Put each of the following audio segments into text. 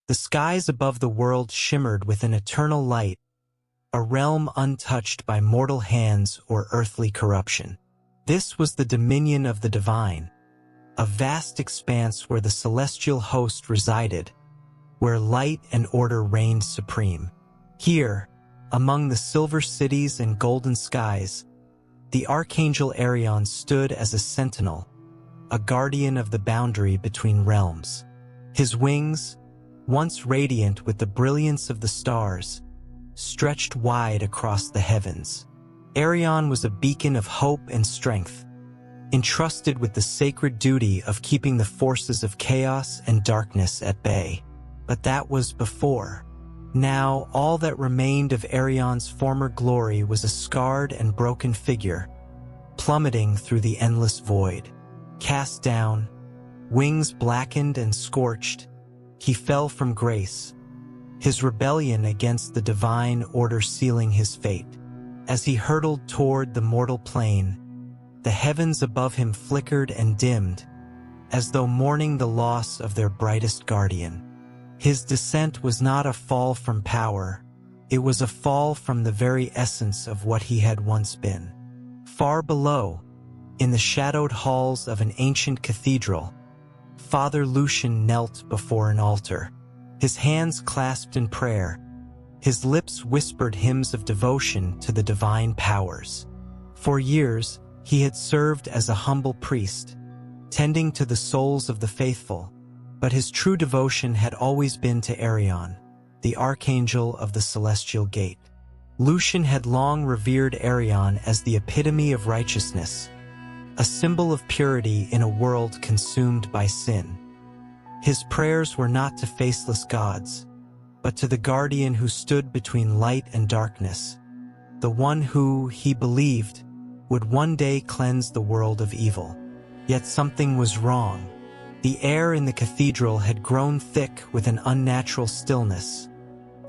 The skies above the world shimmered with an eternal light, a realm untouched by mortal hands or earthly corruption. This was the dominion of the divine, a vast expanse where the celestial host resided, where light and order reigned supreme. Here, among the silver cities and golden skies, the Archangel Eryon stood as a sentinel, a guardian of the boundary between realms. His wings, once radiant with the brilliance of the stars, stretched wide across the heavens. Eryon was a beacon of hope and strength, entrusted with the sacred duty of keeping the forces of chaos and darkness at bay. But that was before. Now, all that remained of Eryon's former glory was a scarred and broken figure, plummeting through the endless void. Cast down, wings blackened and scorched, he fell from grace, his rebellion against the divine order sealing his fate. As he hurtled toward the mortal plane, the heavens above him flickered and dimmed, as though mourning the loss of their brightest guardian. His descent was not a fall from power, it was a fall from the very essence of what he had once been. Far below, in the shadowed halls of an ancient cathedral, Father Lucian knelt before an altar, his hands clasped in prayer, his lips whispered hymns of devotion to the divine powers. For years, he had served as a humble priest, tending to the souls of the faithful, but his true devotion had always been to Eryon, the Archangel of the Celestial Gate. Lucian had long revered Eryon as the epitome of righteousness, a symbol of purity in a world consumed by sin. His prayers were not to faceless gods, but to the guardian who stood between light and darkness, the one who, he believed, would one day cleanse the world of evil. Yet something was wrong. The air in the cathedral had grown thick with an unnatural stillness,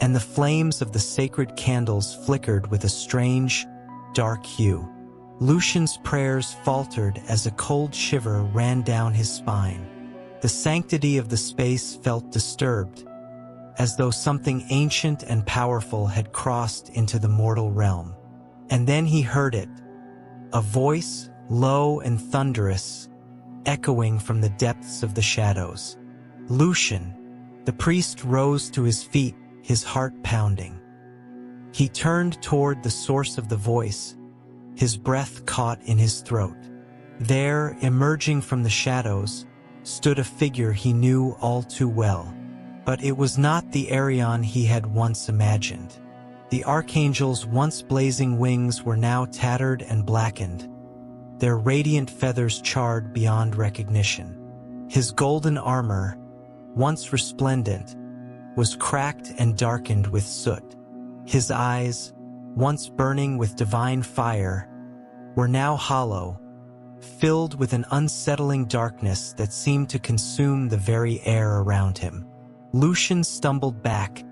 and the flames of the sacred candles flickered with a strange, dark hue. Lucian's prayers faltered as a cold shiver ran down his spine. The sanctity of the space felt disturbed, as though something ancient and powerful had crossed into the mortal realm. And then he heard it, a voice, low and thunderous, echoing from the depths of the shadows. Lucian, the priest, rose to his feet, his heart pounding. He turned toward the source of the voice, his breath caught in his throat. There, emerging from the shadows, stood a figure he knew all too well. But it was not the Eryon he had once imagined. The Archangel's once blazing wings were now tattered and blackened, their radiant feathers charred beyond recognition. His golden armor, once resplendent, was cracked and darkened with soot. His eyes, once burning with divine fire, were now hollow, filled with an unsettling darkness that seemed to consume the very air around him. Lucian stumbled back,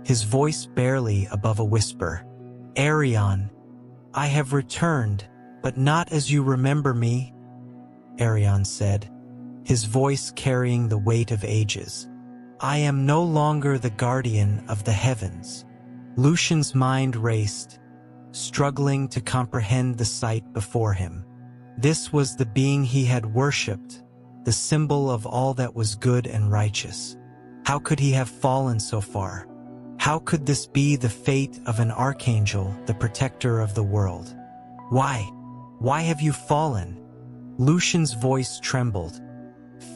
his voice barely above a whisper. "Eryon, I have returned, but not as you remember me," Eryon said, his voice carrying the weight of ages. "I am no longer the guardian of the heavens." Lucian's mind raced, struggling to comprehend the sight before him. This was the being he had worshipped, the symbol of all that was good and righteous. How could he have fallen so far? How could this be the fate of an archangel, the protector of the world? Why? Why have you fallen? Lucian's voice trembled,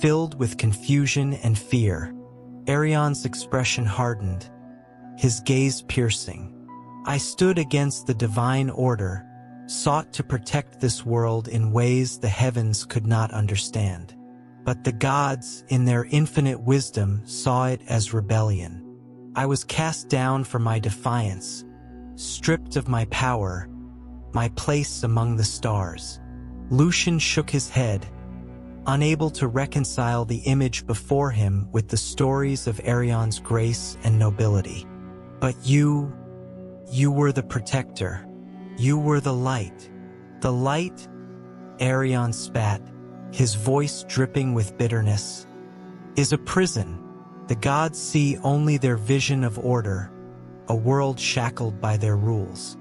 filled with confusion and fear. Eryon's expression hardened, his gaze piercing. "I stood against the divine order, sought to protect this world in ways the heavens could not understand. But the gods, in their infinite wisdom, saw it as rebellion. I was cast down for my defiance, stripped of my power, my place among the stars." Lucian shook his head, unable to reconcile the image before him with the stories of Eryon's grace and nobility. "But you were the protector. You were the light." "The light?" Eryon spat, his voice dripping with bitterness, "is a prison. The gods see only their vision of order, a world shackled by their rules.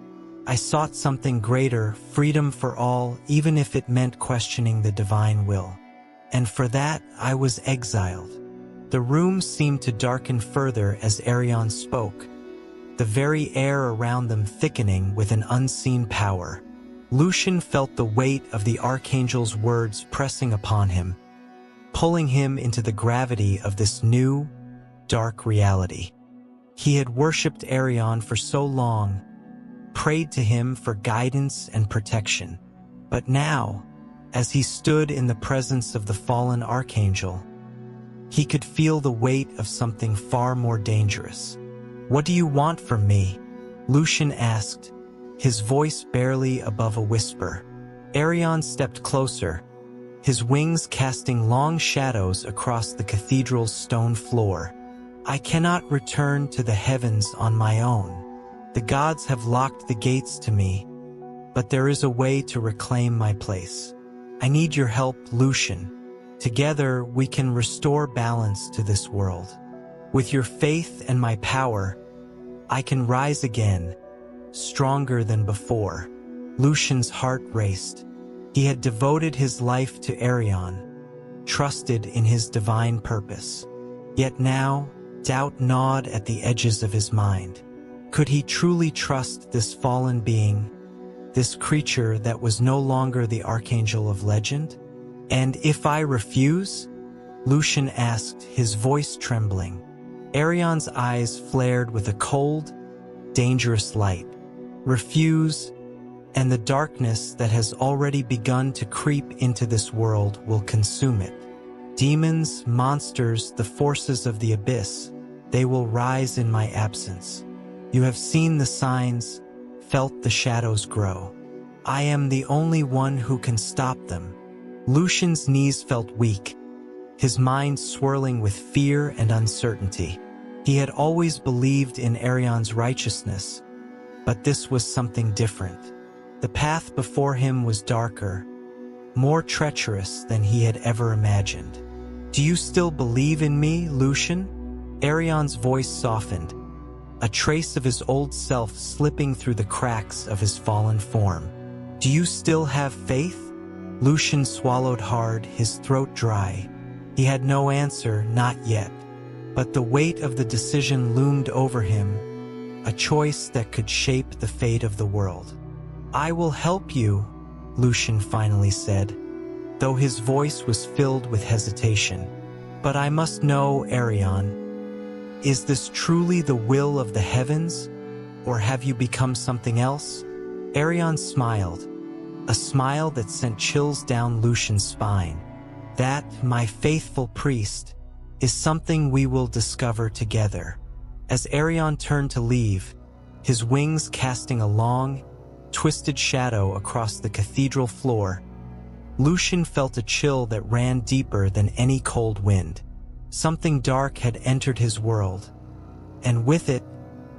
I sought something greater, freedom for all, even if it meant questioning the divine will. And for that, I was exiled. The room seemed to darken further as Eryon spoke, the very air around them thickening with an unseen power. Lucian felt the weight of the Archangel's words pressing upon him, pulling him into the gravity of this new, dark reality. He had worshipped Eryon for so long, prayed to him for guidance and protection. But now, as he stood in the presence of the fallen Archangel, he could feel the weight of something far more dangerous. "What do you want from me?" Lucian asked, his voice barely above a whisper. Eryon stepped closer, his wings casting long shadows across the cathedral's stone floor. "I cannot return to the heavens on my own. The gods have locked the gates to me, but there is a way to reclaim my place. I need your help, Lucian. Together, we can restore balance to this world. With your faith and my power, I can rise again, stronger than before." Lucian's heart raced. He had devoted his life to Eryon, trusted in his divine purpose. Yet now, doubt gnawed at the edges of his mind. Could he truly trust this fallen being, this creature that was no longer the Archangel of legend? "And if I refuse?" Lucian asked, his voice trembling. Eryon's eyes flared with a cold, dangerous light. "Refuse, and the darkness that has already begun to creep into this world will consume it. Demons, monsters, the forces of the abyss, they will rise in my absence. You have seen the signs, felt the shadows grow. I am the only one who can stop them." Lucian's knees felt weak, his mind swirling with fear and uncertainty. He had always believed in Eryon's righteousness, but this was something different. The path before him was darker, more treacherous than he had ever imagined. "Do you still believe in me, Lucian?" Eryon's voice softened, a trace of his old self slipping through the cracks of his fallen form. "Do you still have faith?" Lucian swallowed hard, his throat dry. He had no answer, not yet. But the weight of the decision loomed over him, a choice that could shape the fate of the world. "I will help you," Lucian finally said, though his voice was filled with hesitation. "But I must know, Eryon, is this truly the will of the heavens, or have you become something else?" Eryon smiled, a smile that sent chills down Lucian's spine. "That, my faithful priest, is something we will discover together." As Eryon turned to leave, his wings casting a long, twisted shadow across the cathedral floor, Lucian felt a chill that ran deeper than any cold wind. Something dark had entered his world, and with it,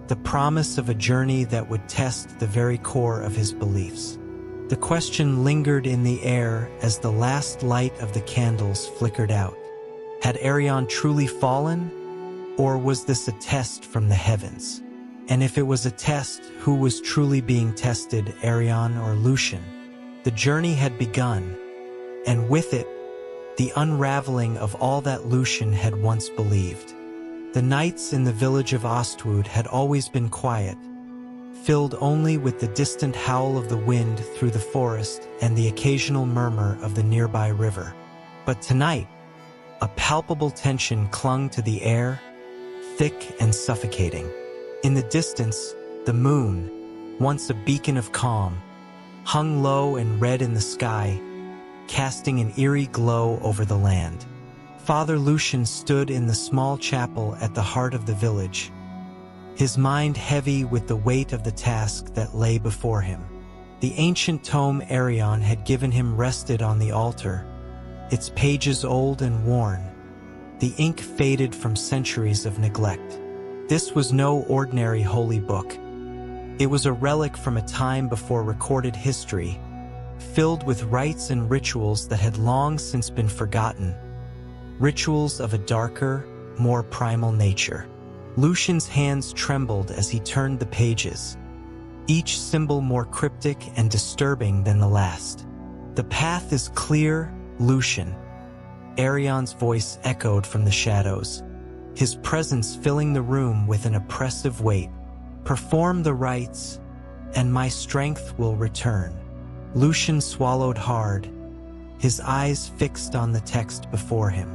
the promise of a journey that would test the very core of his beliefs. The question lingered in the air as the last light of the candles flickered out. Had Eryon truly fallen, or was this a test from the heavens? And if it was a test, who was truly being tested, Eryon or Lucian? The journey had begun, and with it, the unraveling of all that Lucian had once believed. The nights in the village of Ostwood had always been quiet, filled only with the distant howl of the wind through the forest and the occasional murmur of the nearby river. But tonight, a palpable tension clung to the air, thick and suffocating. In the distance, the moon, once a beacon of calm, hung low and red in the sky, casting an eerie glow over the land. Father Lucian stood in the small chapel at the heart of the village, his mind heavy with the weight of the task that lay before him. The ancient tome Eryon had given him rested on the altar, its pages old and worn, the ink faded from centuries of neglect. This was no ordinary holy book. It was a relic from a time before recorded history, filled with rites and rituals that had long since been forgotten, rituals of a darker, more primal nature. Lucian's hands trembled as he turned the pages, each symbol more cryptic and disturbing than the last. "The path is clear, Lucian." Eryon's voice echoed from the shadows, his presence filling the room with an oppressive weight. "Perform the rites, and my strength will return." Lucian swallowed hard, his eyes fixed on the text before him.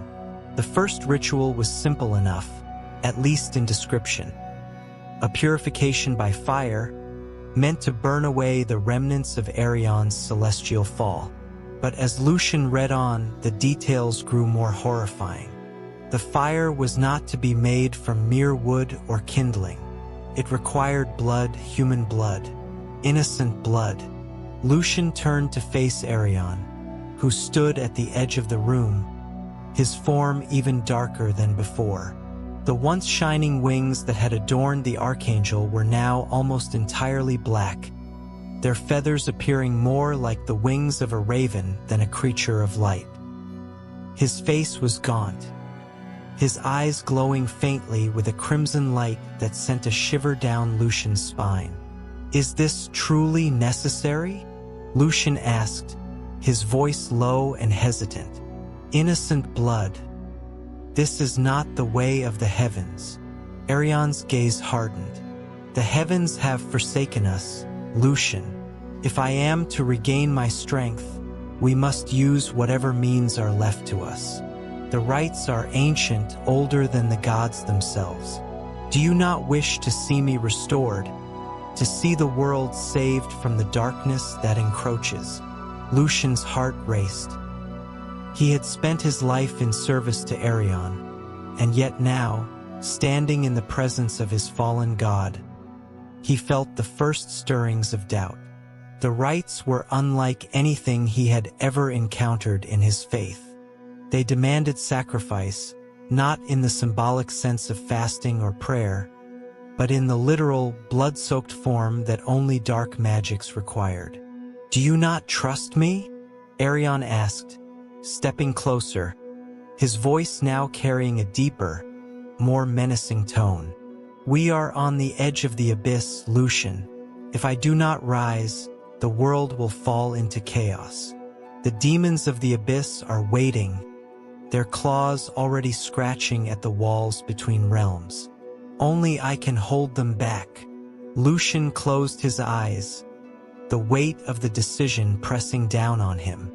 The first ritual was simple enough, at least in description. A purification by fire, meant to burn away the remnants of Eryon's celestial fall. But as Lucian read on, the details grew more horrifying. The fire was not to be made from mere wood or kindling. It required blood, human blood, innocent blood. Lucian turned to face Eryon, who stood at the edge of the room, his form even darker than before. The once shining wings that had adorned the Archangel were now almost entirely black, their feathers appearing more like the wings of a raven than a creature of light. His face was gaunt, his eyes glowing faintly with a crimson light that sent a shiver down Lucian's spine. "Is this truly necessary?" Lucian asked, his voice low and hesitant. "Innocent blood. This is not the way of the heavens." Eryon's gaze hardened. "The heavens have forsaken us, Lucian. If I am to regain my strength, we must use whatever means are left to us. The rites are ancient, older than the gods themselves. Do you not wish to see me restored, to see the world saved from the darkness that encroaches?" Lucian's heart raced. He had spent his life in service to Eryon, and yet now, standing in the presence of his fallen god, he felt the first stirrings of doubt. The rites were unlike anything he had ever encountered in his faith. They demanded sacrifice, not in the symbolic sense of fasting or prayer, but in the literal, blood-soaked form that only dark magics required. "Do you not trust me?" Eryon asked, stepping closer, his voice now carrying a deeper, more menacing tone. "We are on the edge of the abyss, Lucian. If I do not rise, the world will fall into chaos. The demons of the abyss are waiting, their claws already scratching at the walls between realms. Only I can hold them back." Lucian closed his eyes, the weight of the decision pressing down on him.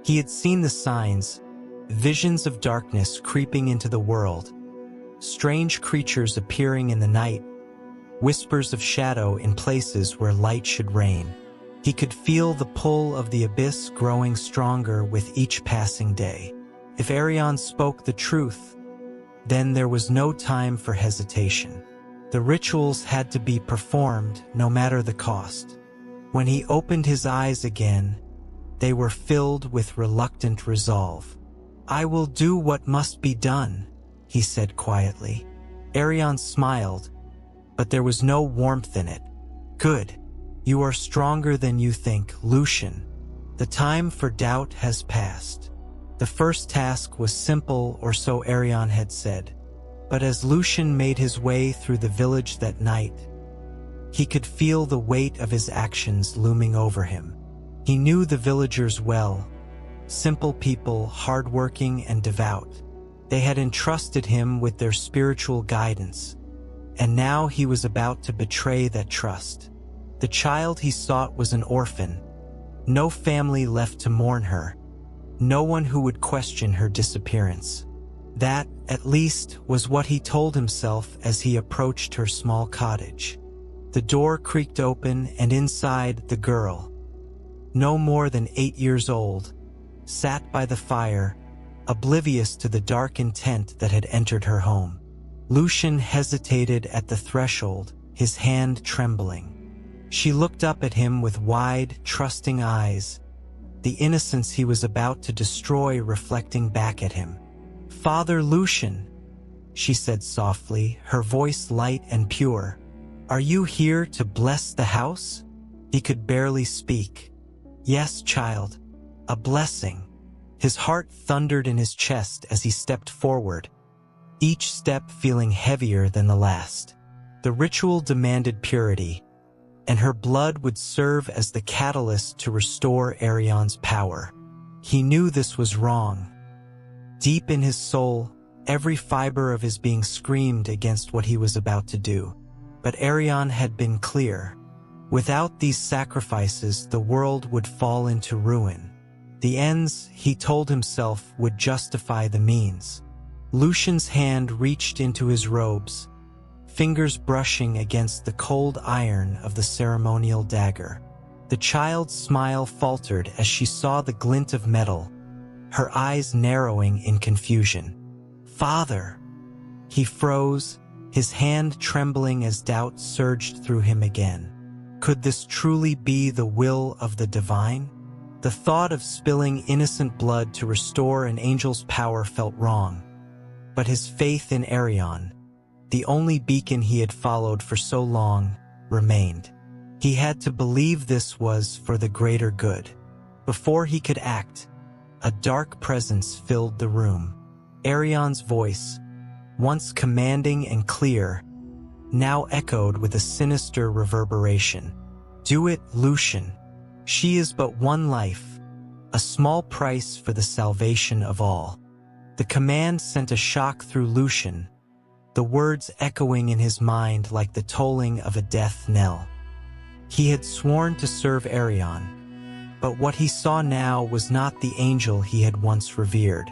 He had seen the signs, visions of darkness creeping into the world, strange creatures appearing in the night, whispers of shadow in places where light should reign. He could feel the pull of the abyss growing stronger with each passing day. If Eryon spoke the truth, then there was no time for hesitation. The rituals had to be performed no matter the cost. When he opened his eyes again, they were filled with reluctant resolve. "I will do what must be done," he said quietly. Eryon smiled, but there was no warmth in it. "Good. You are stronger than you think, Lucian. The time for doubt has passed." The first task was simple, or so Eryon had said. But as Lucian made his way through the village that night, he could feel the weight of his actions looming over him. He knew the villagers well, simple people, hardworking and devout. They had entrusted him with their spiritual guidance, and now he was about to betray that trust. The child he sought was an orphan, no family left to mourn her, no one who would question her disappearance. That, at least, was what he told himself as he approached her small cottage. The door creaked open, and inside, the girl, no more than 8 years old, sat by the fire, oblivious to the dark intent that had entered her home. Lucian hesitated at the threshold, his hand trembling. She looked up at him with wide, trusting eyes, the innocence he was about to destroy reflecting back at him. "Father Lucian," she said softly, her voice light and pure, "are you here to bless the house?" He could barely speak. "Yes, child, a blessing." His heart thundered in his chest as he stepped forward, each step feeling heavier than the last. The ritual demanded purity, and her blood would serve as the catalyst to restore Eryon's power. He knew this was wrong. Deep in his soul, every fiber of his being screamed against what he was about to do. But Eryon had been clear. Without these sacrifices, the world would fall into ruin. The ends, he told himself, would justify the means. Lucian's hand reached into his robes, fingers brushing against the cold iron of the ceremonial dagger. The child's smile faltered as she saw the glint of metal, her eyes narrowing in confusion. "Father!" He froze, his hand trembling as doubt surged through him again. Could this truly be the will of the divine? The thought of spilling innocent blood to restore an angel's power felt wrong. But his faith in Eryon, the only beacon he had followed for so long, remained. He had to believe this was for the greater good. Before he could act, a dark presence filled the room. Eryon's voice, once commanding and clear, now echoed with a sinister reverberation. "Do it, Lucian. She is but one life, a small price for the salvation of all." The command sent a shock through Lucian, the words echoing in his mind like the tolling of a death knell. He had sworn to serve Eryon, but what he saw now was not the angel he had once revered.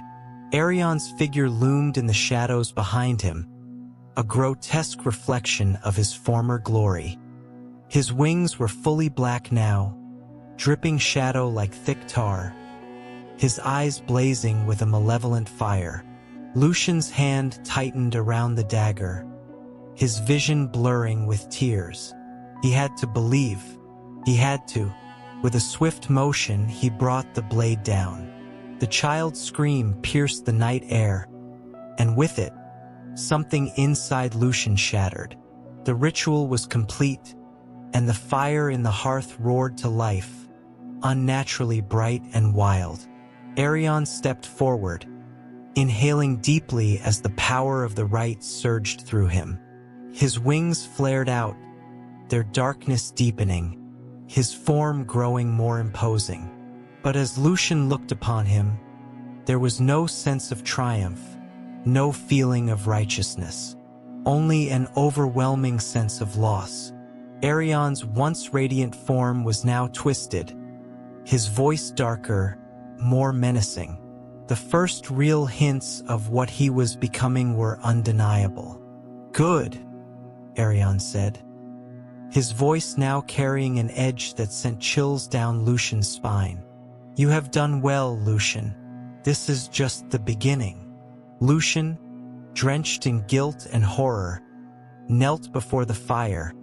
Eryon's figure loomed in the shadows behind him, a grotesque reflection of his former glory. His wings were fully black now, dripping shadow like thick tar, his eyes blazing with a malevolent fire. Lucian's hand tightened around the dagger, his vision blurring with tears. He had to believe. He had to. With a swift motion, he brought the blade down. The child's scream pierced the night air, and with it, something inside Lucian shattered. The ritual was complete, and the fire in the hearth roared to life, unnaturally bright and wild. Eryon stepped forward, inhaling deeply as the power of the rites surged through him. His wings flared out, their darkness deepening, his form growing more imposing. But as Lucian looked upon him, there was no sense of triumph, no feeling of righteousness, only an overwhelming sense of loss. Eryon's once radiant form was now twisted, his voice darker, more menacing. The first real hints of what he was becoming were undeniable. "Good," Eryon said, his voice now carrying an edge that sent chills down Lucian's spine. "You have done well, Lucian. This is just the beginning." Lucian, drenched in guilt and horror, knelt before the fire,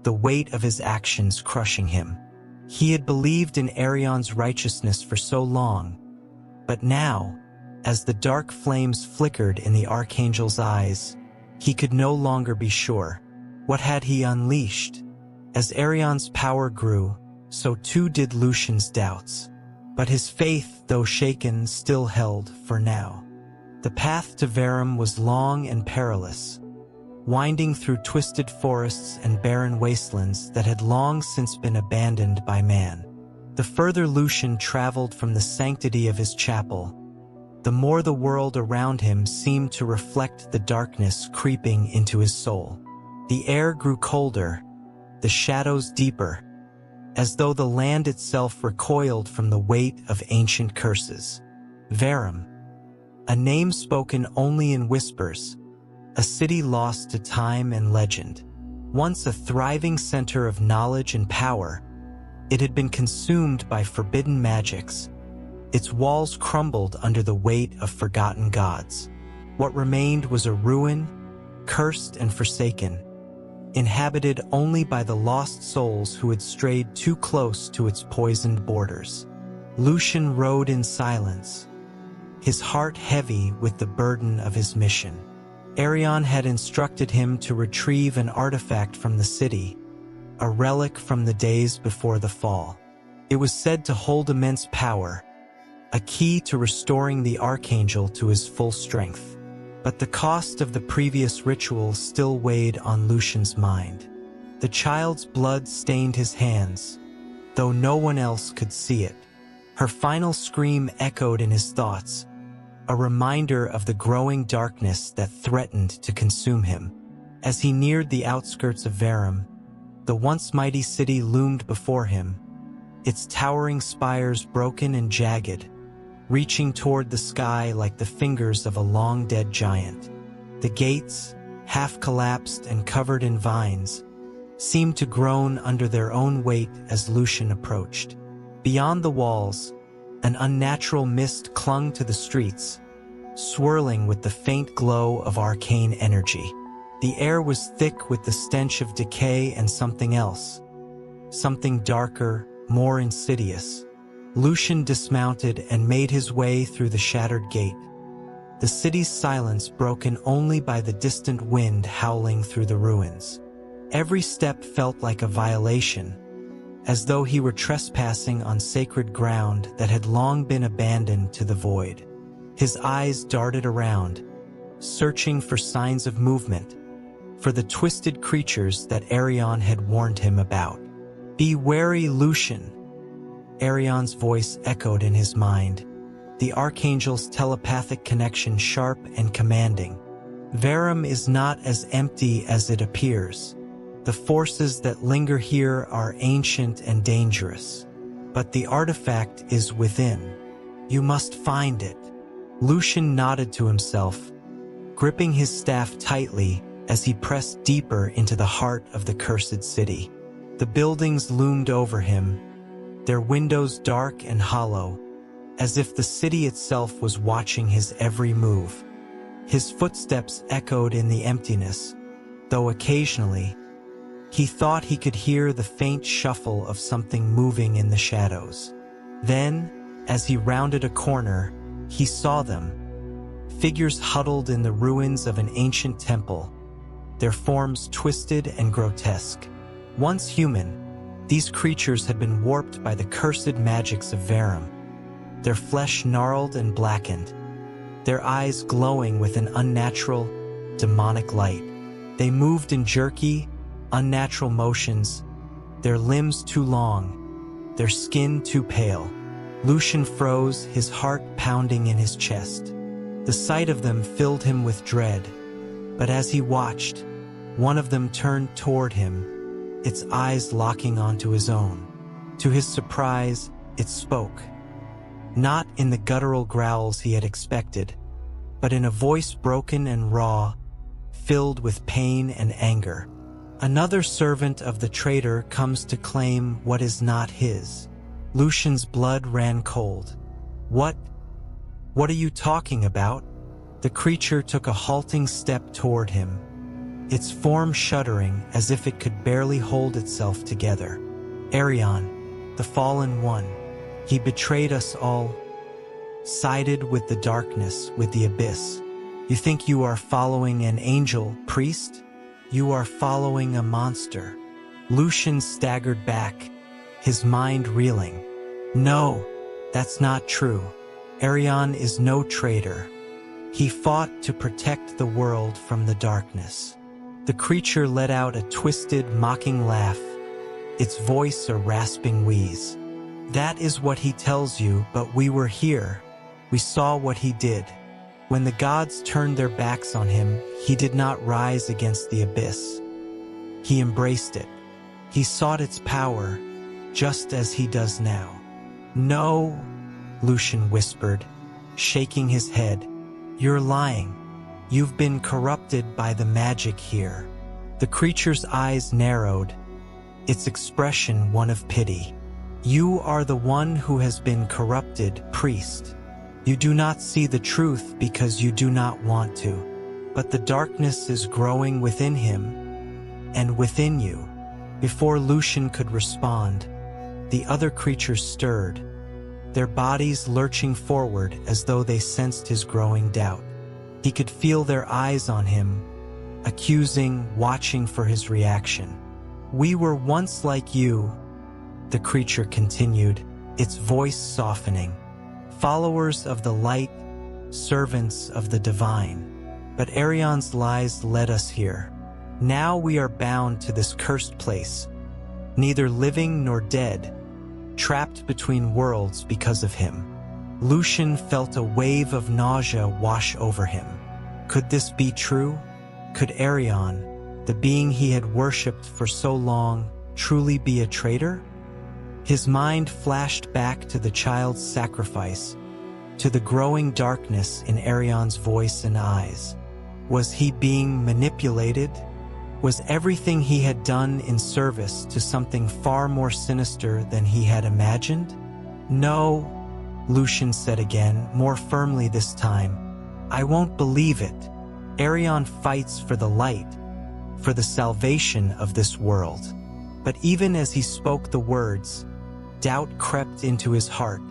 the weight of his actions crushing him. He had believed in Eryon's righteousness for so long, but now, as the dark flames flickered in the Archangel's eyes, he could no longer be sure. What had he unleashed? As Eryon's power grew, so too did Lucian's doubts. But his faith, though shaken, still held for now. The path to Verum was long and perilous, winding through twisted forests and barren wastelands that had long since been abandoned by man. The further Lucian traveled from the sanctity of his chapel, the more the world around him seemed to reflect the darkness creeping into his soul. The air grew colder, the shadows deeper, as though the land itself recoiled from the weight of ancient curses. Verum, a name spoken only in whispers, a city lost to time and legend. Once a thriving center of knowledge and power, it had been consumed by forbidden magics. Its walls crumbled under the weight of forgotten gods. What remained was a ruin, cursed and forsaken, inhabited only by the lost souls who had strayed too close to its poisoned borders. Lucian rode in silence, his heart heavy with the burden of his mission. Eryon had instructed him to retrieve an artifact from the city, a relic from the days before the fall. It was said to hold immense power, a key to restoring the Archangel to his full strength. But the cost of the previous ritual still weighed on Lucian's mind. The child's blood stained his hands, though no one else could see it. Her final scream echoed in his thoughts, a reminder of the growing darkness that threatened to consume him. As he neared the outskirts of Verum, the once mighty city loomed before him, its towering spires broken and jagged, reaching toward the sky like the fingers of a long-dead giant. The gates, half collapsed and covered in vines, seemed to groan under their own weight as Lucian approached. Beyond the walls, an unnatural mist clung to the streets, swirling with the faint glow of arcane energy. The air was thick with the stench of decay and something else, something darker, more insidious. Lucian dismounted and made his way through the shattered gate, the city's silence broken only by the distant wind howling through the ruins. Every step felt like a violation, as though he were trespassing on sacred ground that had long been abandoned to the void. His eyes darted around, searching for signs of movement, for the twisted creatures that Eryon had warned him about. "Be wary, Lucian," Eryon's voice echoed in his mind, the Archangel's telepathic connection sharp and commanding. "Verum is not as empty as it appears. The forces that linger here are ancient and dangerous. But the artifact is within. You must find it." Lucian nodded to himself, gripping his staff tightly as he pressed deeper into the heart of the cursed city. The buildings loomed over him, their windows dark and hollow, as if the city itself was watching his every move. His footsteps echoed in the emptiness, though occasionally, he thought he could hear the faint shuffle of something moving in the shadows. Then, as he rounded a corner, he saw them, figures huddled in the ruins of an ancient temple, their forms twisted and grotesque. Once human, these creatures had been warped by the cursed magics of Verum, their flesh gnarled and blackened, their eyes glowing with an unnatural, demonic light. They moved in jerky, unnatural motions, their limbs too long, their skin too pale. Lucian froze, his heart pounding in his chest. The sight of them filled him with dread, but as he watched, one of them turned toward him, its eyes locking onto his own. To his surprise, it spoke. Not in the guttural growls he had expected, but in a voice broken and raw, filled with pain and anger. "Another servant of the traitor comes to claim what is not his." Lucian's blood ran cold. What are you talking about?" The creature took a halting step toward him, its form shuddering as if it could barely hold itself together. "Eryon, the fallen one. He betrayed us all, sided with the darkness, with the abyss. You think you are following an angel, priest? You are following a monster." Lucian staggered back, his mind reeling. "No, that's not true. Eryon is no traitor. He fought to protect the world from the darkness." The creature let out a twisted, mocking laugh, its voice a rasping wheeze. "That is what he tells you, but we were here. We saw what he did. When the gods turned their backs on him, he did not rise against the abyss. He embraced it. He sought its power, just as he does now." "No," Lucian whispered, shaking his head. "You're lying. You've been corrupted by the magic here." The creature's eyes narrowed, its expression one of pity. "You are the one who has been corrupted, priest. You do not see the truth because you do not want to. But the darkness is growing within him, and within you." Before Lucian could respond, the other creatures stirred, their bodies lurching forward as though they sensed his growing doubt. He could feel their eyes on him, accusing, watching for his reaction. "We were once like you," the creature continued, its voice softening. "Followers of the light, servants of the divine. But Eryon's lies led us here. Now we are bound to this cursed place, neither living nor dead, trapped between worlds because of him. Lucian felt a wave of nausea wash over him. Could this be true? Could Eryon, the being he had worshipped for so long, truly be a traitor? His mind flashed back to the child's sacrifice, to the growing darkness in Eryon's voice and eyes. Was he being manipulated? Was everything he had done in service to something far more sinister than he had imagined? No, Lucian said again, more firmly this time. I won't believe it. Eryon fights for the light, for the salvation of this world. But even as he spoke the words, doubt crept into his heart,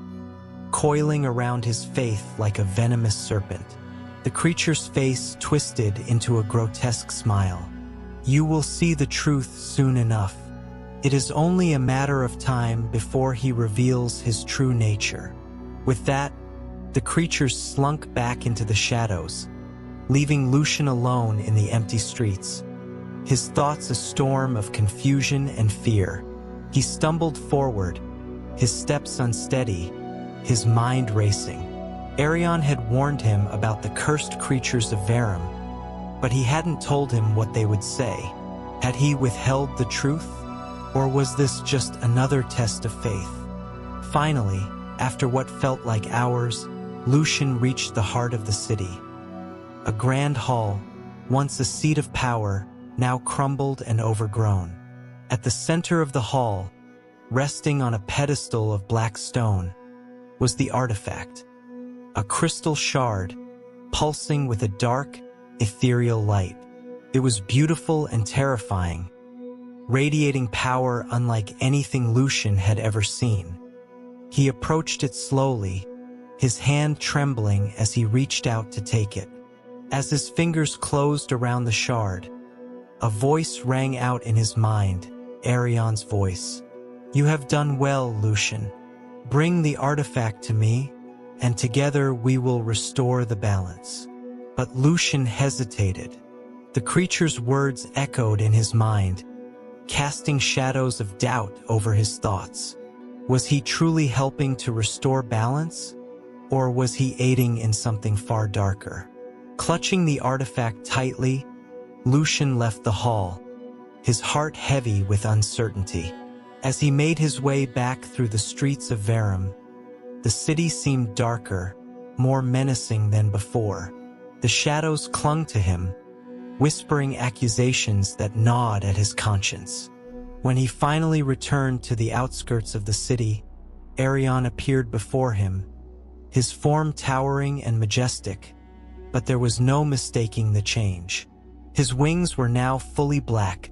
coiling around his faith like a venomous serpent. The creature's face twisted into a grotesque smile. You will see the truth soon enough. It is only a matter of time before he reveals his true nature. With that, the creature slunk back into the shadows, leaving Lucian alone in the empty streets. His thoughts a storm of confusion and fear. He stumbled forward, his steps unsteady, his mind racing. Eryon had warned him about the cursed creatures of Verum, but he hadn't told him what they would say. Had he withheld the truth? Or was this just another test of faith? Finally, after what felt like hours, Lucian reached the heart of the city. A grand hall, once a seat of power, now crumbled and overgrown. At the center of the hall, resting on a pedestal of black stone, was the artifact, a crystal shard, pulsing with a dark, ethereal light. It was beautiful and terrifying, radiating power unlike anything Lucian had ever seen. He approached it slowly, his hand trembling as he reached out to take it. As his fingers closed around the shard, a voice rang out in his mind, Eryon's voice. You have done well, Lucian. Bring the artifact to me, and together we will restore the balance. But Lucian hesitated. The creature's words echoed in his mind, casting shadows of doubt over his thoughts. Was he truly helping to restore balance, or was he aiding in something far darker? Clutching the artifact tightly, Lucian left the hall, his heart heavy with uncertainty. As he made his way back through the streets of Verum, the city seemed darker, more menacing than before. The shadows clung to him, whispering accusations that gnawed at his conscience. When he finally returned to the outskirts of the city, Eryon appeared before him, his form towering and majestic, but there was no mistaking the change. His wings were now fully black,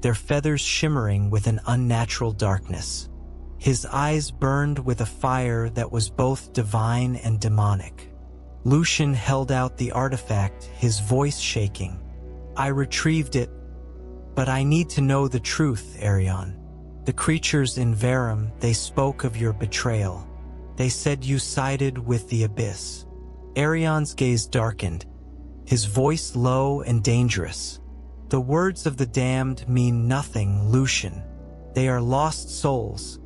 their feathers shimmering with an unnatural darkness. His eyes burned with a fire that was both divine and demonic. Lucian held out the artifact, his voice shaking. I retrieved it, but I need to know the truth, Eryon. The creatures in Verum, they spoke of your betrayal. They said you sided with the abyss. Eryon's gaze darkened, his voice low and dangerous. The words of the damned mean nothing, Lucian. They are lost souls,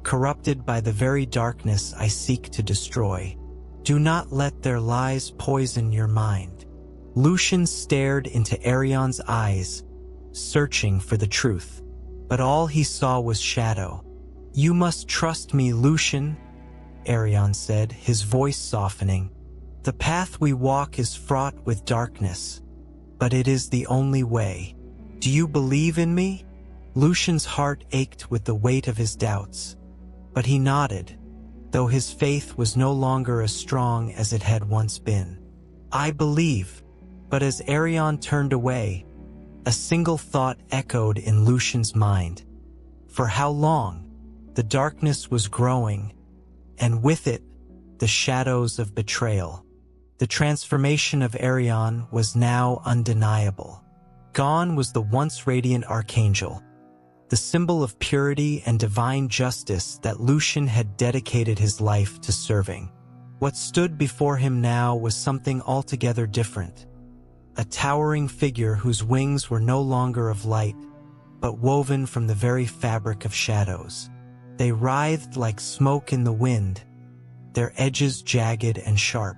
corrupted by the very darkness I seek to destroy. Do not let their lies poison your mind. Lucian stared into Eryon's eyes, searching for the truth. But all he saw was shadow. You must trust me, Lucian, Eryon said, his voice softening. The path we walk is fraught with darkness, but it is the only way. Do you believe in me? Lucian's heart ached with the weight of his doubts, but he nodded, though his faith was no longer as strong as it had once been. I believe. But as Eryon turned away, a single thought echoed in Lucian's mind. For how long? The darkness was growing, and with it, the shadows of betrayal. The transformation of Eryon was now undeniable. Gone was the once radiant Archangel, the symbol of purity and divine justice that Lucian had dedicated his life to serving. What stood before him now was something altogether different. a towering figure whose wings were no longer of light, but woven from the very fabric of shadows. They writhed like smoke in the wind, their edges jagged and sharp.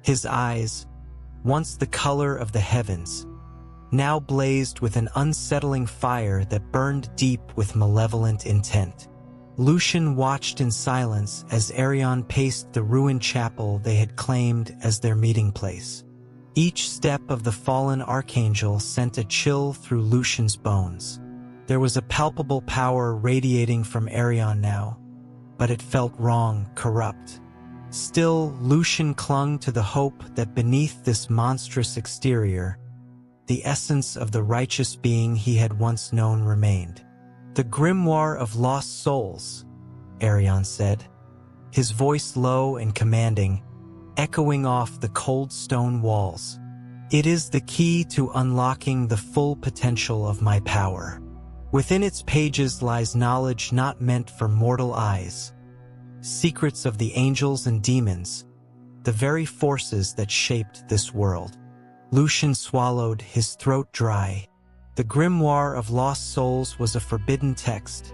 His eyes, once the color of the heavens, now blazed with an unsettling fire that burned deep with malevolent intent. Lucian watched in silence as Eryon paced the ruined chapel they had claimed as their meeting place. Each step of the fallen Archangel sent a chill through Lucian's bones. There was a palpable power radiating from Eryon now, but it felt wrong, corrupt. Still, Lucian clung to the hope that beneath this monstrous exterior, the essence of the righteous being he had once known remained. "The grimoire of lost souls," Eryon said, his voice low and commanding, echoing off the cold stone walls. "It is the key to unlocking the full potential of my power. Within its pages lies knowledge not meant for mortal eyes, secrets of the angels and demons, the very forces that shaped this world." Lucian swallowed, his throat dry. The grimoire of lost souls was a forbidden text,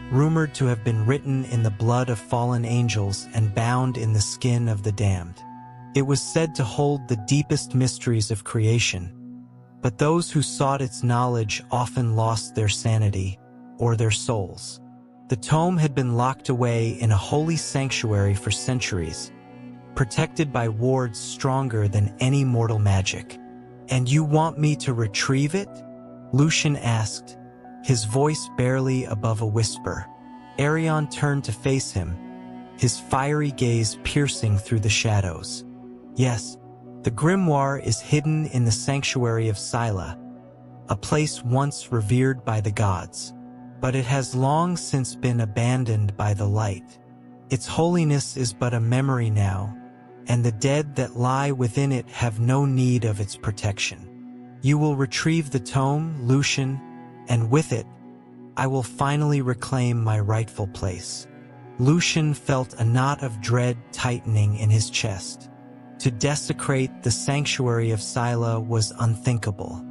rumored to have been written in the blood of fallen angels and bound in the skin of the damned. It was said to hold the deepest mysteries of creation, but those who sought its knowledge often lost their sanity or their souls. The tome had been locked away in a holy sanctuary for centuries, protected by wards stronger than any mortal magic. "And you want me to retrieve it?" Lucian asked, his voice barely above a whisper. Eryon turned to face him, his fiery gaze piercing through the shadows. "Yes, the grimoire is hidden in the sanctuary of Sila, a place once revered by the gods, but it has long since been abandoned by the light. Its holiness is but a memory now, and the dead that lie within it have no need of its protection. You will retrieve the tome, Lucian, and with it, I will finally reclaim my rightful place." Lucian felt a knot of dread tightening in his chest. To desecrate the sanctuary of Sila was unthinkable.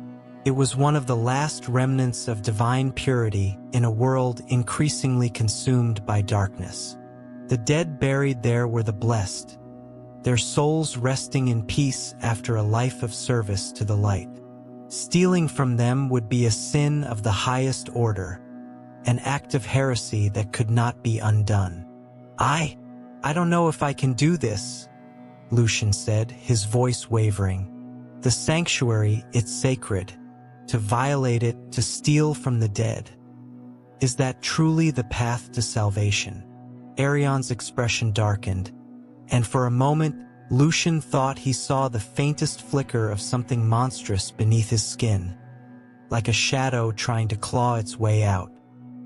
It was one of the last remnants of divine purity in a world increasingly consumed by darkness. The dead buried there were the blessed, their souls resting in peace after a life of service to the light. Stealing from them would be a sin of the highest order, an act of heresy that could not be undone. I don't know if I can do this," Lucian said, his voice wavering. "The sanctuary, it's sacred. To violate it, to steal from the dead. Is that truly the path to salvation?" Eryon's expression darkened, and for a moment, Lucian thought he saw the faintest flicker of something monstrous beneath his skin, like a shadow trying to claw its way out.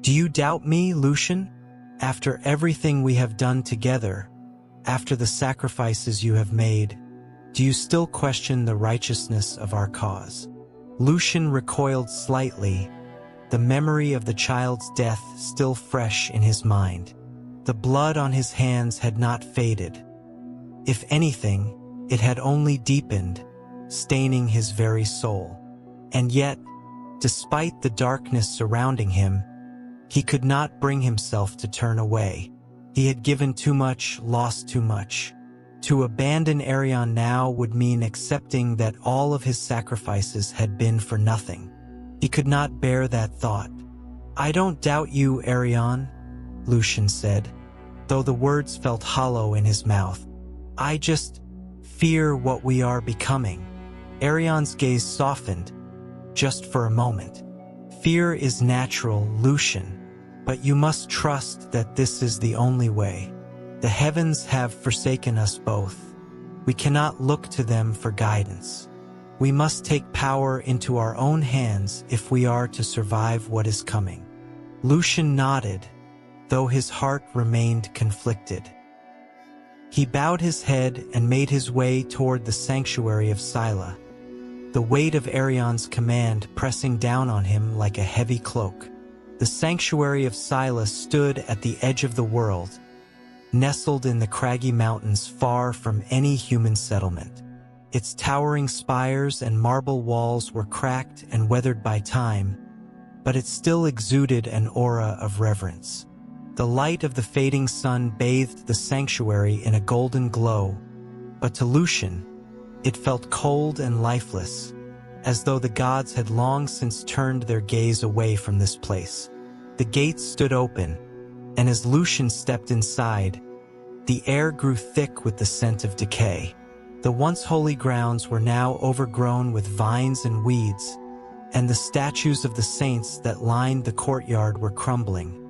"Do you doubt me, Lucian? After everything we have done together, after the sacrifices you have made, do you still question the righteousness of our cause?" Lucian recoiled slightly, the memory of the child's death still fresh in his mind. The blood on his hands had not faded. If anything, it had only deepened, staining his very soul. And yet, despite the darkness surrounding him, he could not bring himself to turn away. He had given too much, lost too much. To abandon Eryon now would mean accepting that all of his sacrifices had been for nothing. He could not bear that thought. "I don't doubt you, Eryon," Lucian said, though the words felt hollow in his mouth. "I just fear what we are becoming." Eryon's gaze softened, just for a moment. "Fear is natural, Lucian, but you must trust that this is the only way. The heavens have forsaken us both. We cannot look to them for guidance. We must take power into our own hands if we are to survive what is coming." Lucian nodded, though his heart remained conflicted. He bowed his head and made his way toward the sanctuary of Sila, the weight of Eryon's command pressing down on him like a heavy cloak. The sanctuary of Sila stood at the edge of the world, nestled in the craggy mountains far from any human settlement. Its towering spires and marble walls were cracked and weathered by time, but it still exuded an aura of reverence. The light of the fading sun bathed the sanctuary in a golden glow, but to Lucian, it felt cold and lifeless, as though the gods had long since turned their gaze away from this place. The gates stood open, and as Lucian stepped inside, the air grew thick with the scent of decay. The once holy grounds were now overgrown with vines and weeds, and the statues of the saints that lined the courtyard were crumbling,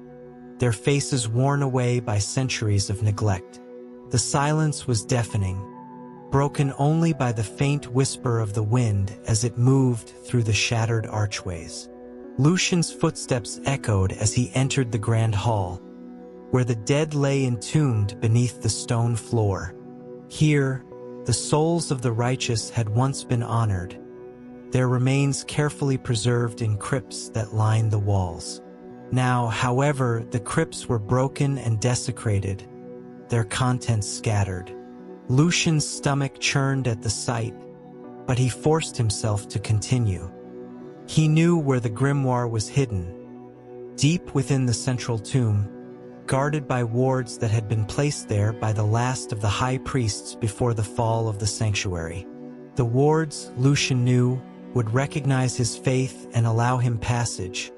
their faces worn away by centuries of neglect. The silence was deafening, broken only by the faint whisper of the wind as it moved through the shattered archways. Lucian's footsteps echoed as he entered the grand hall, where the dead lay entombed beneath the stone floor. Here, the souls of the righteous had once been honored, their remains carefully preserved in crypts that lined the walls. Now, however, the crypts were broken and desecrated, their contents scattered. Lucian's stomach churned at the sight, but he forced himself to continue. He knew where the grimoire was hidden, deep within the central tomb, guarded by wards that had been placed there by the last of the high priests before the fall of the sanctuary. The wards, Lucian knew, would recognize his faith and allow him passage,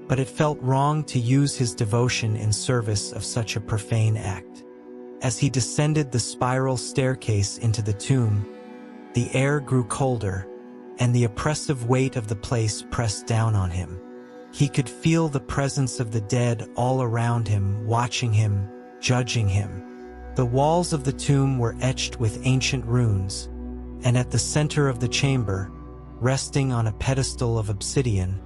but it felt wrong to use his devotion in service of such a profane act. As he descended the spiral staircase into the tomb, the air grew colder, and the oppressive weight of the place pressed down on him. He could feel the presence of the dead all around him, watching him, judging him. The walls of the tomb were etched with ancient runes, and at the center of the chamber, resting on a pedestal of obsidian,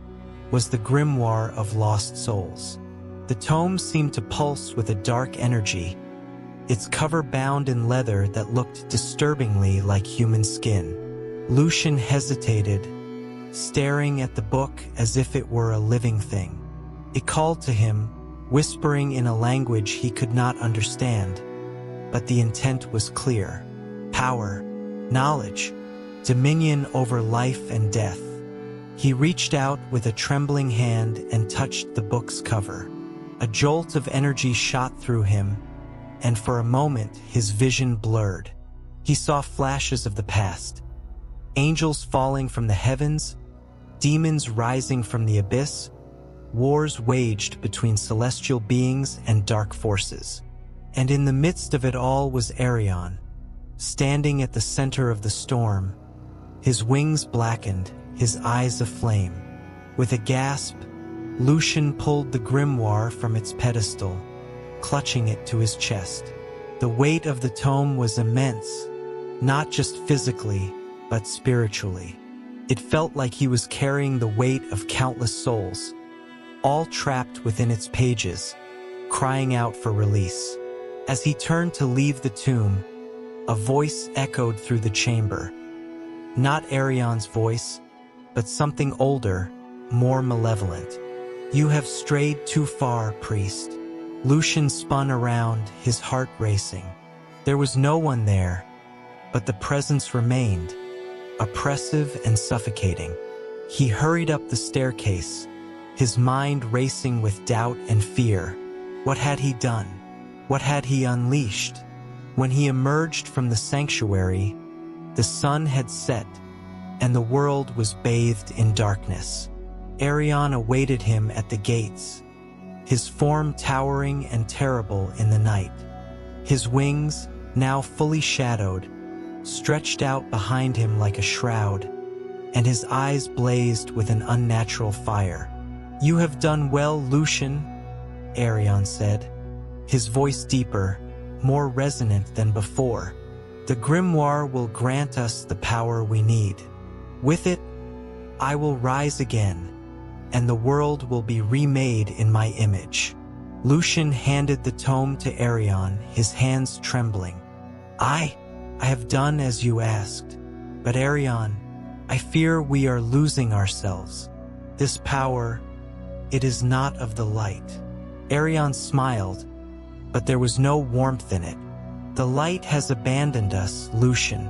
was the grimoire of lost souls. The tome seemed to pulse with a dark energy, its cover bound in leather that looked disturbingly like human skin. Lucian hesitated, staring at the book as if it were a living thing. It called to him, whispering in a language he could not understand, but the intent was clear: power, knowledge, dominion over life and death. He reached out with a trembling hand and touched the book's cover. A jolt of energy shot through him, and for a moment his vision blurred. He saw flashes of the past, angels falling from the heavens, demons rising from the abyss, wars waged between celestial beings and dark forces. And in the midst of it all was Eryon, standing at the center of the storm, his wings blackened, his eyes aflame. With a gasp, Lucian pulled the grimoire from its pedestal, clutching it to his chest. The weight of the tome was immense, not just physically, but spiritually. It felt like he was carrying the weight of countless souls, all trapped within its pages, crying out for release. As he turned to leave the tomb, a voice echoed through the chamber. Not Eryon's voice, but something older, more malevolent. "You have strayed too far, priest." Lucian spun around, his heart racing. There was no one there, but the presence remained, oppressive and suffocating. He hurried up the staircase, his mind racing with doubt and fear. What had he done? What had he unleashed? When he emerged from the sanctuary, the sun had set, and the world was bathed in darkness. Eryon awaited him at the gates, his form towering and terrible in the night. His wings, now fully shadowed, stretched out behind him like a shroud, and his eyes blazed with an unnatural fire. "You have done well, Lucian," Eryon said, his voice deeper, more resonant than before. "The grimoire will grant us the power we need. With it, I will rise again, and the world will be remade in my image." Lucian handed the tome to Eryon, his hands trembling. I have done as you asked. But Eryon, I fear we are losing ourselves. This power, it is not of the light." Eryon smiled, but there was no warmth in it. "The light has abandoned us, Lucian.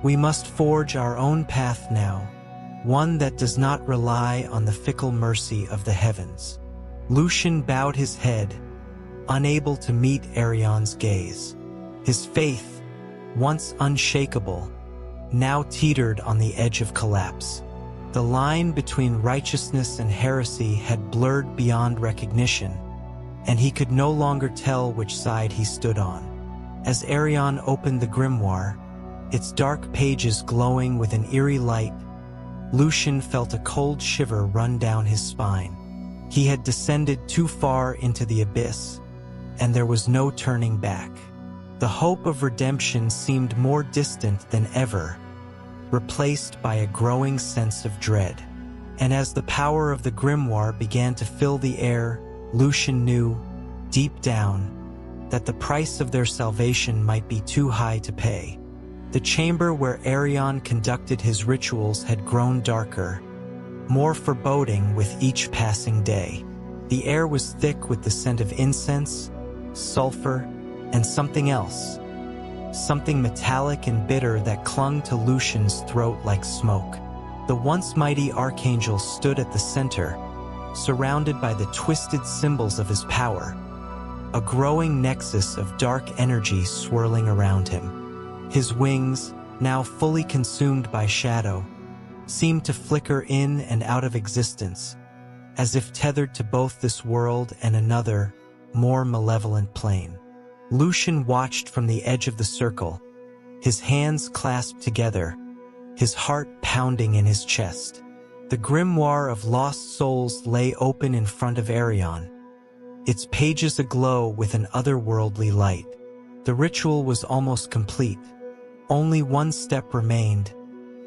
We must forge our own path now, one that does not rely on the fickle mercy of the heavens." Lucian bowed his head, unable to meet Eryon's gaze. His faith, once unshakable, now teetered on the edge of collapse. The line between righteousness and heresy had blurred beyond recognition, and he could no longer tell which side he stood on. As Eryon opened the grimoire, its dark pages glowing with an eerie light, Lucian felt a cold shiver run down his spine. He had descended too far into the abyss, and there was no turning back. The hope of redemption seemed more distant than ever, replaced by a growing sense of dread. And as the power of the grimoire began to fill the air, Lucian knew, deep down, that the price of their salvation might be too high to pay. The chamber where Eryon conducted his rituals had grown darker, more foreboding with each passing day. The air was thick with the scent of incense, sulfur, and something else. Something metallic and bitter that clung to Lucian's throat like smoke. The once mighty Archangel stood at the center, surrounded by the twisted symbols of his power, a growing nexus of dark energy swirling around him. His wings, now fully consumed by shadow, seemed to flicker in and out of existence, as if tethered to both this world and another, more malevolent plane. Lucian watched from the edge of the circle, his hands clasped together, his heart pounding in his chest. The grimoire of lost souls lay open in front of Eryon, its pages aglow with an otherworldly light. The ritual was almost complete. Only one step remained,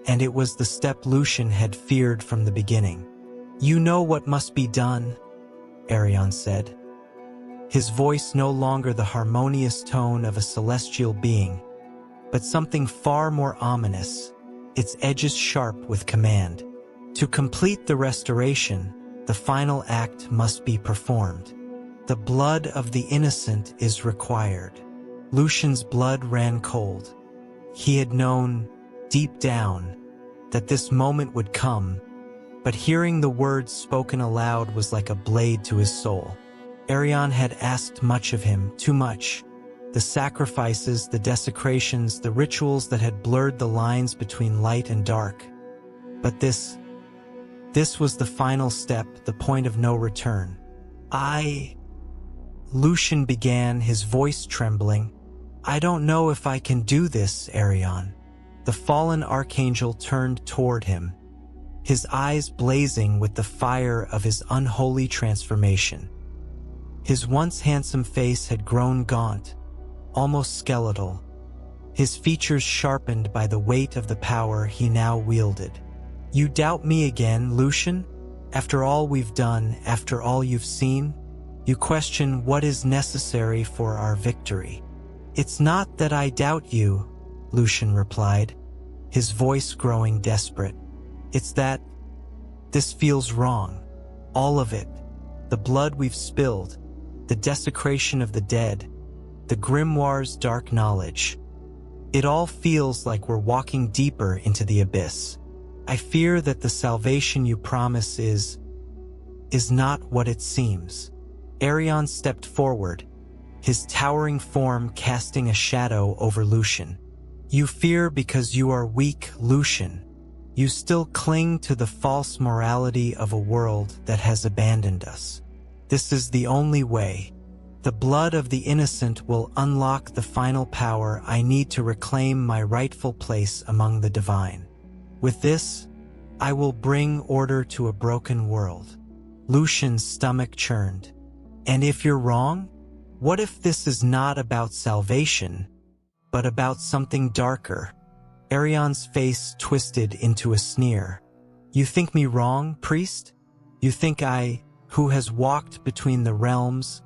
and it was the step Lucian had feared from the beginning. "You know what must be done," Eryon said. His voice no longer the harmonious tone of a celestial being, but something far more ominous, its edges sharp with command. "To complete the restoration, the final act must be performed. The blood of the innocent is required." Lucian's blood ran cold. He had known, deep down, that this moment would come, but hearing the words spoken aloud was like a blade to his soul. Eryon had asked much of him, too much. The sacrifices, the desecrations, the rituals that had blurred the lines between light and dark. But this was the final step, the point of no return. Lucian began, his voice trembling. "I don't know if I can do this, Eryon." The fallen Archangel turned toward him, his eyes blazing with the fire of his unholy transformation. His once handsome face had grown gaunt, almost skeletal, his features sharpened by the weight of the power he now wielded. "You doubt me again, Lucian? After all we've done, after all you've seen? You question what is necessary for our victory." "It's not that I doubt you," Lucian replied, his voice growing desperate. "It's that this feels wrong. All of it. The blood we've spilled, the desecration of the dead, the grimoire's dark knowledge. It all feels like we're walking deeper into the abyss. I fear that the salvation you promise is not what it seems." Eryon stepped forward, his towering form casting a shadow over Lucian. "You fear because you are weak, Lucian. You still cling to the false morality of a world that has abandoned us. This is the only way. The blood of the innocent will unlock the final power I need to reclaim my rightful place among the divine. With this, I will bring order to a broken world." Lucian's stomach churned. "And if you're wrong? What if this is not about salvation, but about something darker?" Eryon's face twisted into a sneer. "You think me wrong, priest? You think I, who has walked between the realms,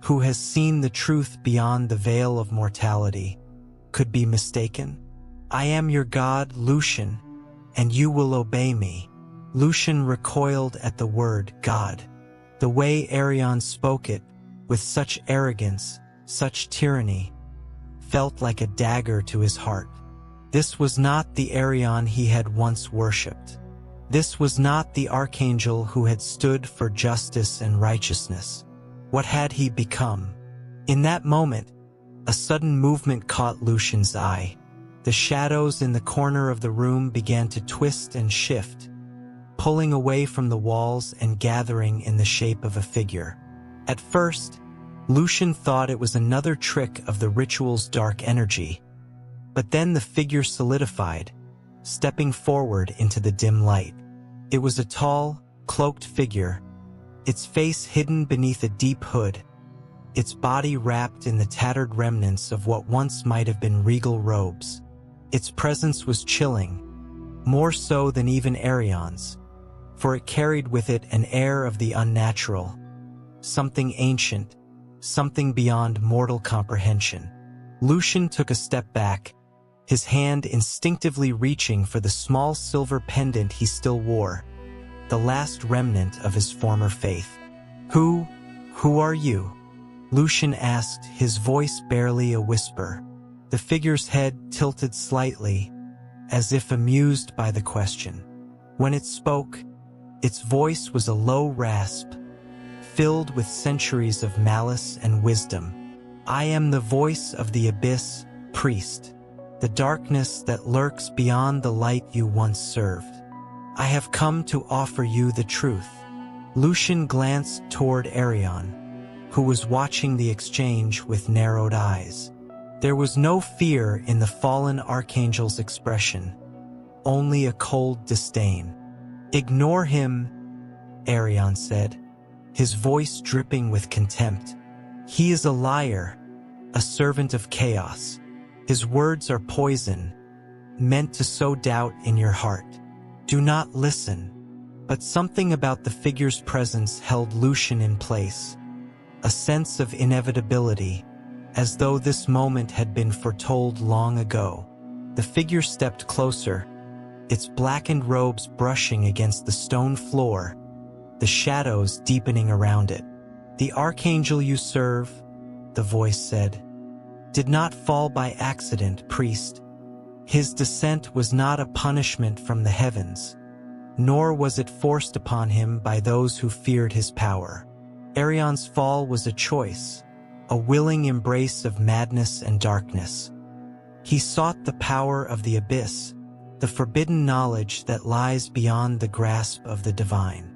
who has seen the truth beyond the veil of mortality, could be mistaken? I am your god, Lucian, and you will obey me." Lucian recoiled at the word God. The way Eryon spoke it, with such arrogance, such tyranny, felt like a dagger to his heart. This was not the Eryon he had once worshipped. This was not the Archangel who had stood for justice and righteousness. What had he become? In that moment, a sudden movement caught Lucian's eye. The shadows in the corner of the room began to twist and shift, pulling away from the walls and gathering in the shape of a figure. At first, Lucian thought it was another trick of the ritual's dark energy, but then the figure solidified, stepping forward into the dim light. It was a tall, cloaked figure, its face hidden beneath a deep hood, its body wrapped in the tattered remnants of what once might have been regal robes. Its presence was chilling, more so than even Eryon's, for it carried with it an air of the unnatural, something ancient, something beyond mortal comprehension. Lucian took a step back, his hand instinctively reaching for the small silver pendant he still wore, the last remnant of his former faith. Who are you?" Lucian asked, his voice barely a whisper. The figure's head tilted slightly, as if amused by the question. When it spoke, its voice was a low rasp, filled with centuries of malice and wisdom. "I am the voice of the abyss, priest, the darkness that lurks beyond the light you once served. I have come to offer you the truth." Lucian glanced toward Eryon, who was watching the exchange with narrowed eyes. There was no fear in the fallen Archangel's expression, only a cold disdain. "Ignore him," Eryon said, his voice dripping with contempt. "He is a liar, a servant of chaos. His words are poison, meant to sow doubt in your heart. Do not listen." But something about the figure's presence held Lucian in place, a sense of inevitability, as though this moment had been foretold long ago. The figure stepped closer, its blackened robes brushing against the stone floor, the shadows deepening around it. "The Archangel you serve," the voice said, "did not fall by accident, priest. His descent was not a punishment from the heavens, nor was it forced upon him by those who feared his power. Eryon's fall was a choice, a willing embrace of madness and darkness. He sought the power of the abyss, the forbidden knowledge that lies beyond the grasp of the divine."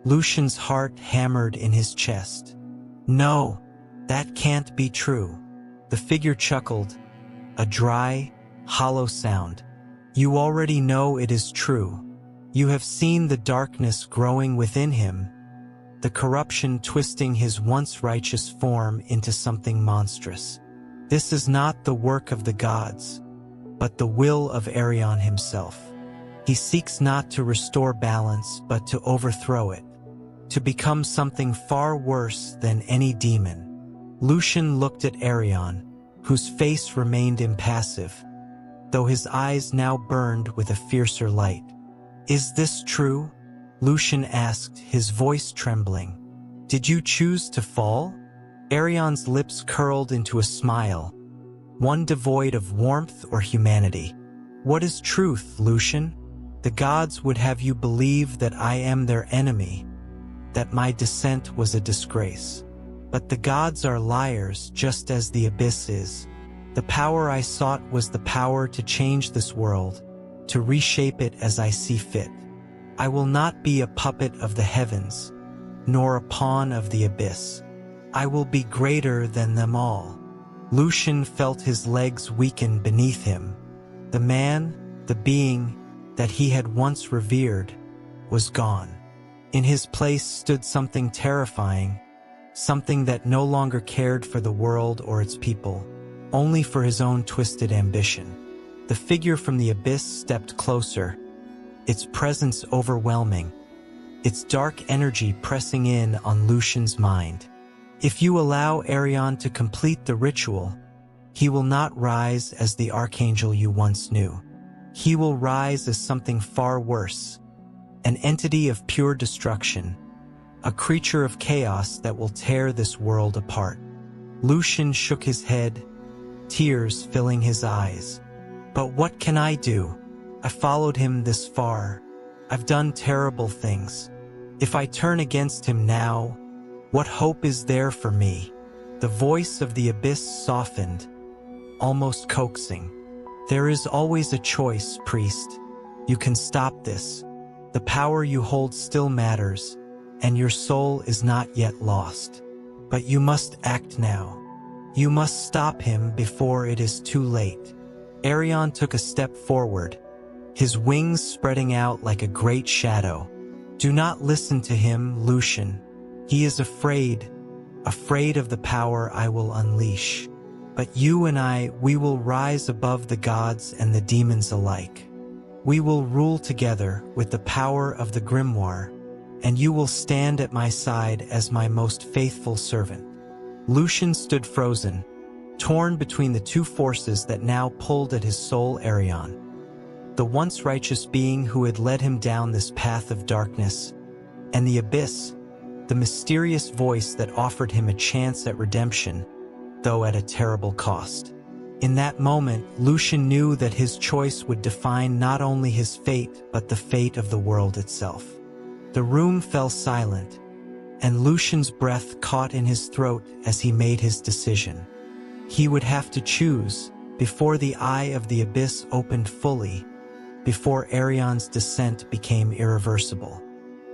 Lucian's heart hammered in his chest. "No, that can't be true." The figure chuckled, a dry, hollow sound. "You already know it is true. You have seen the darkness growing within him, the corruption twisting his once righteous form into something monstrous. This is not the work of the gods, but the will of Eryon himself. He seeks not to restore balance, but to overthrow it, to become something far worse than any demon." Lucian looked at Eryon, whose face remained impassive, though his eyes now burned with a fiercer light. "Is this true?" Lucian asked, his voice trembling. "Did you choose to fall?" Eryon's lips curled into a smile, one devoid of warmth or humanity. "What is truth, Lucian? The gods would have you believe that I am their enemy, that my descent was a disgrace. But the gods are liars, just as the abyss is. The power I sought was the power to change this world, to reshape it as I see fit. I will not be a puppet of the heavens, nor a pawn of the abyss. I will be greater than them all." Lucian felt his legs weaken beneath him. The man, the being that he had once revered, was gone. In his place stood something terrifying, something that no longer cared for the world or its people, only for his own twisted ambition. The figure from the abyss stepped closer, its presence overwhelming, its dark energy pressing in on Lucian's mind. "If you allow Eryon to complete the ritual, he will not rise as the Archangel you once knew. He will rise as something far worse, an entity of pure destruction, a creature of chaos that will tear this world apart." Lucian shook his head, tears filling his eyes. But what can I do? I followed him this far. I've done terrible things. If I turn against him now, what hope is there for me? The voice of the abyss softened, almost coaxing. There is always a choice, priest. You can stop this. The power you hold still matters, and your soul is not yet lost. But you must act now. You must stop him before it is too late. Eryon took a step forward, his wings spreading out like a great shadow. Do not listen to him, Lucian. He is afraid of the power I will unleash. But you and I, we will rise above the gods and the demons alike. We will rule together with the power of the grimoire, and you will stand at my side as my most faithful servant. Lucian stood frozen, torn between the two forces that now pulled at his soul. Eryon, the once righteous being who had led him down this path of darkness, and the abyss, the mysterious voice that offered him a chance at redemption, though at a terrible cost. In that moment, Lucian knew that his choice would define not only his fate, but the fate of the world itself. The room fell silent, and Lucian's breath caught in his throat as he made his decision. He would have to choose before the eye of the abyss opened fully, before Eryon's descent became irreversible.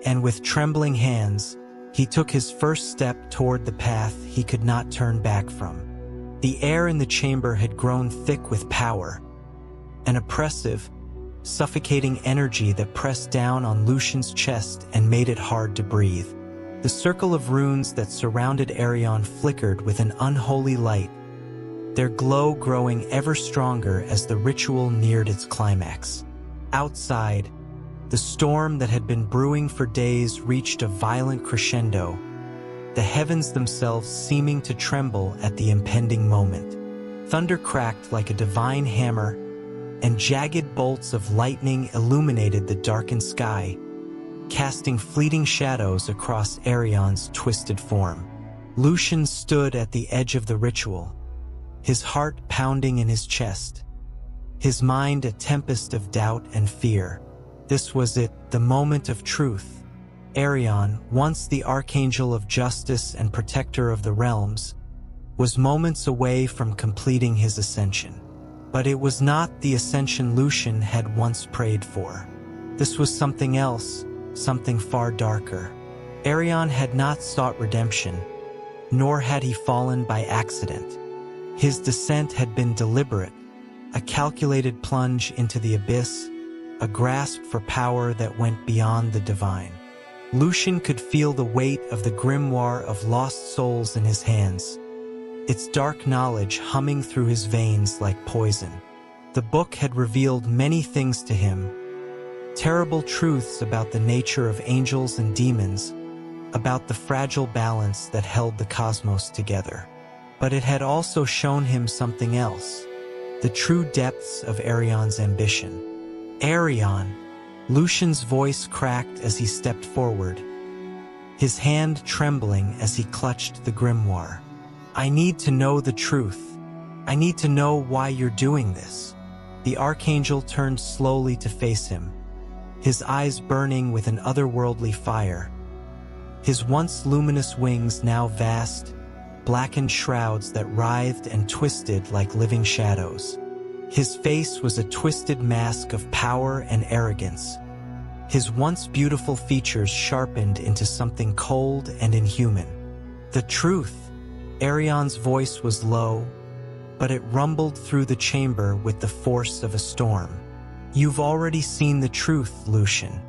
And with trembling hands, he took his first step toward the path he could not turn back from. The air in the chamber had grown thick with power, an oppressive, suffocating energy that pressed down on Lucian's chest and made it hard to breathe. The circle of runes that surrounded Eryon flickered with an unholy light, their glow growing ever stronger as the ritual neared its climax. Outside, the storm that had been brewing for days reached a violent crescendo, the heavens themselves seeming to tremble at the impending moment. Thunder cracked like a divine hammer, and jagged bolts of lightning illuminated the darkened sky, casting fleeting shadows across Eryon's twisted form. Lucian stood at the edge of the ritual, his heart pounding in his chest, his mind a tempest of doubt and fear. This was it, the moment of truth. Eryon, once the Archangel of justice and protector of the realms, was moments away from completing his ascension. But it was not the ascension Lucian had once prayed for. This was something else, something far darker. Eryon had not sought redemption, nor had he fallen by accident. His descent had been deliberate, a calculated plunge into the abyss, a grasp for power that went beyond the divine. Lucian could feel the weight of the grimoire of lost souls in his hands, its dark knowledge humming through his veins like poison. The book had revealed many things to him, terrible truths about the nature of angels and demons, about the fragile balance that held the cosmos together. But it had also shown him something else, the true depths of Eryon's ambition. Eryon, Lucian's voice cracked as he stepped forward, his hand trembling as he clutched the grimoire. I need to know the truth. I need to know why you're doing this. The Archangel turned slowly to face him, his eyes burning with an otherworldly fire, his once luminous wings now vast, blackened shrouds that writhed and twisted like living shadows. His face was a twisted mask of power and arrogance, his once beautiful features sharpened into something cold and inhuman. The truth. Eryon's voice was low, but it rumbled through the chamber with the force of a storm. You've already seen the truth, Lucian.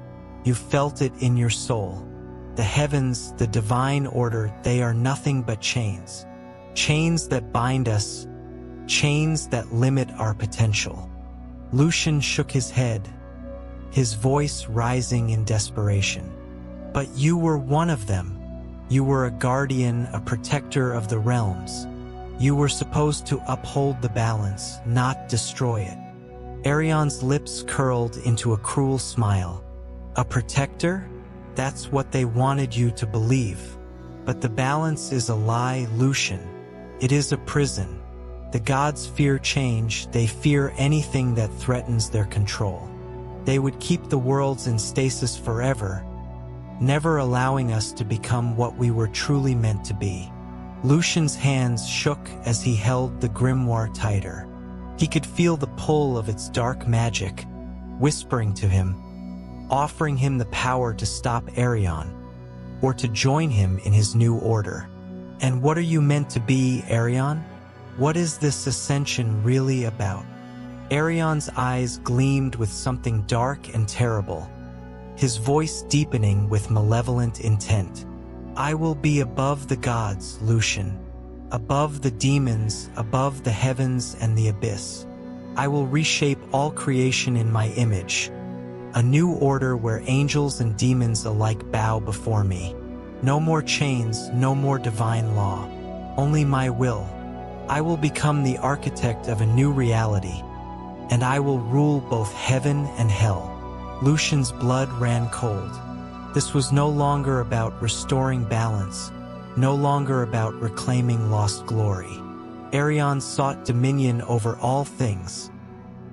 You've felt it in your soul. The heavens, the divine order, they are nothing but chains. Chains that bind us, chains that limit our potential. Lucian shook his head, his voice rising in desperation. But you were one of them. You were a guardian, a protector of the realms. You were supposed to uphold the balance, not destroy it. Eryon's lips curled into a cruel smile. A protector? That's what they wanted you to believe. But the balance is a lie, Lucian. It is a prison. The gods fear change, they fear anything that threatens their control. They would keep the worlds in stasis forever, never allowing us to become what we were truly meant to be. Lucian's hands shook as he held the grimoire tighter. He could feel the pull of its dark magic, whispering to him, offering him the power to stop Eryon, or to join him in his new order. And what are you meant to be, Eryon? What is this ascension really about? Eryon's eyes gleamed with something dark and terrible, his voice deepening with malevolent intent. I will be above the gods, Lucian, above the demons, above the heavens and the abyss. I will reshape all creation in my image, a new order where angels and demons alike bow before me. No more chains, no more divine law, only my will. I will become the architect of a new reality, and I will rule both heaven and hell. Lucian's blood ran cold. This was no longer about restoring balance, no longer about reclaiming lost glory. Eryon sought dominion over all things,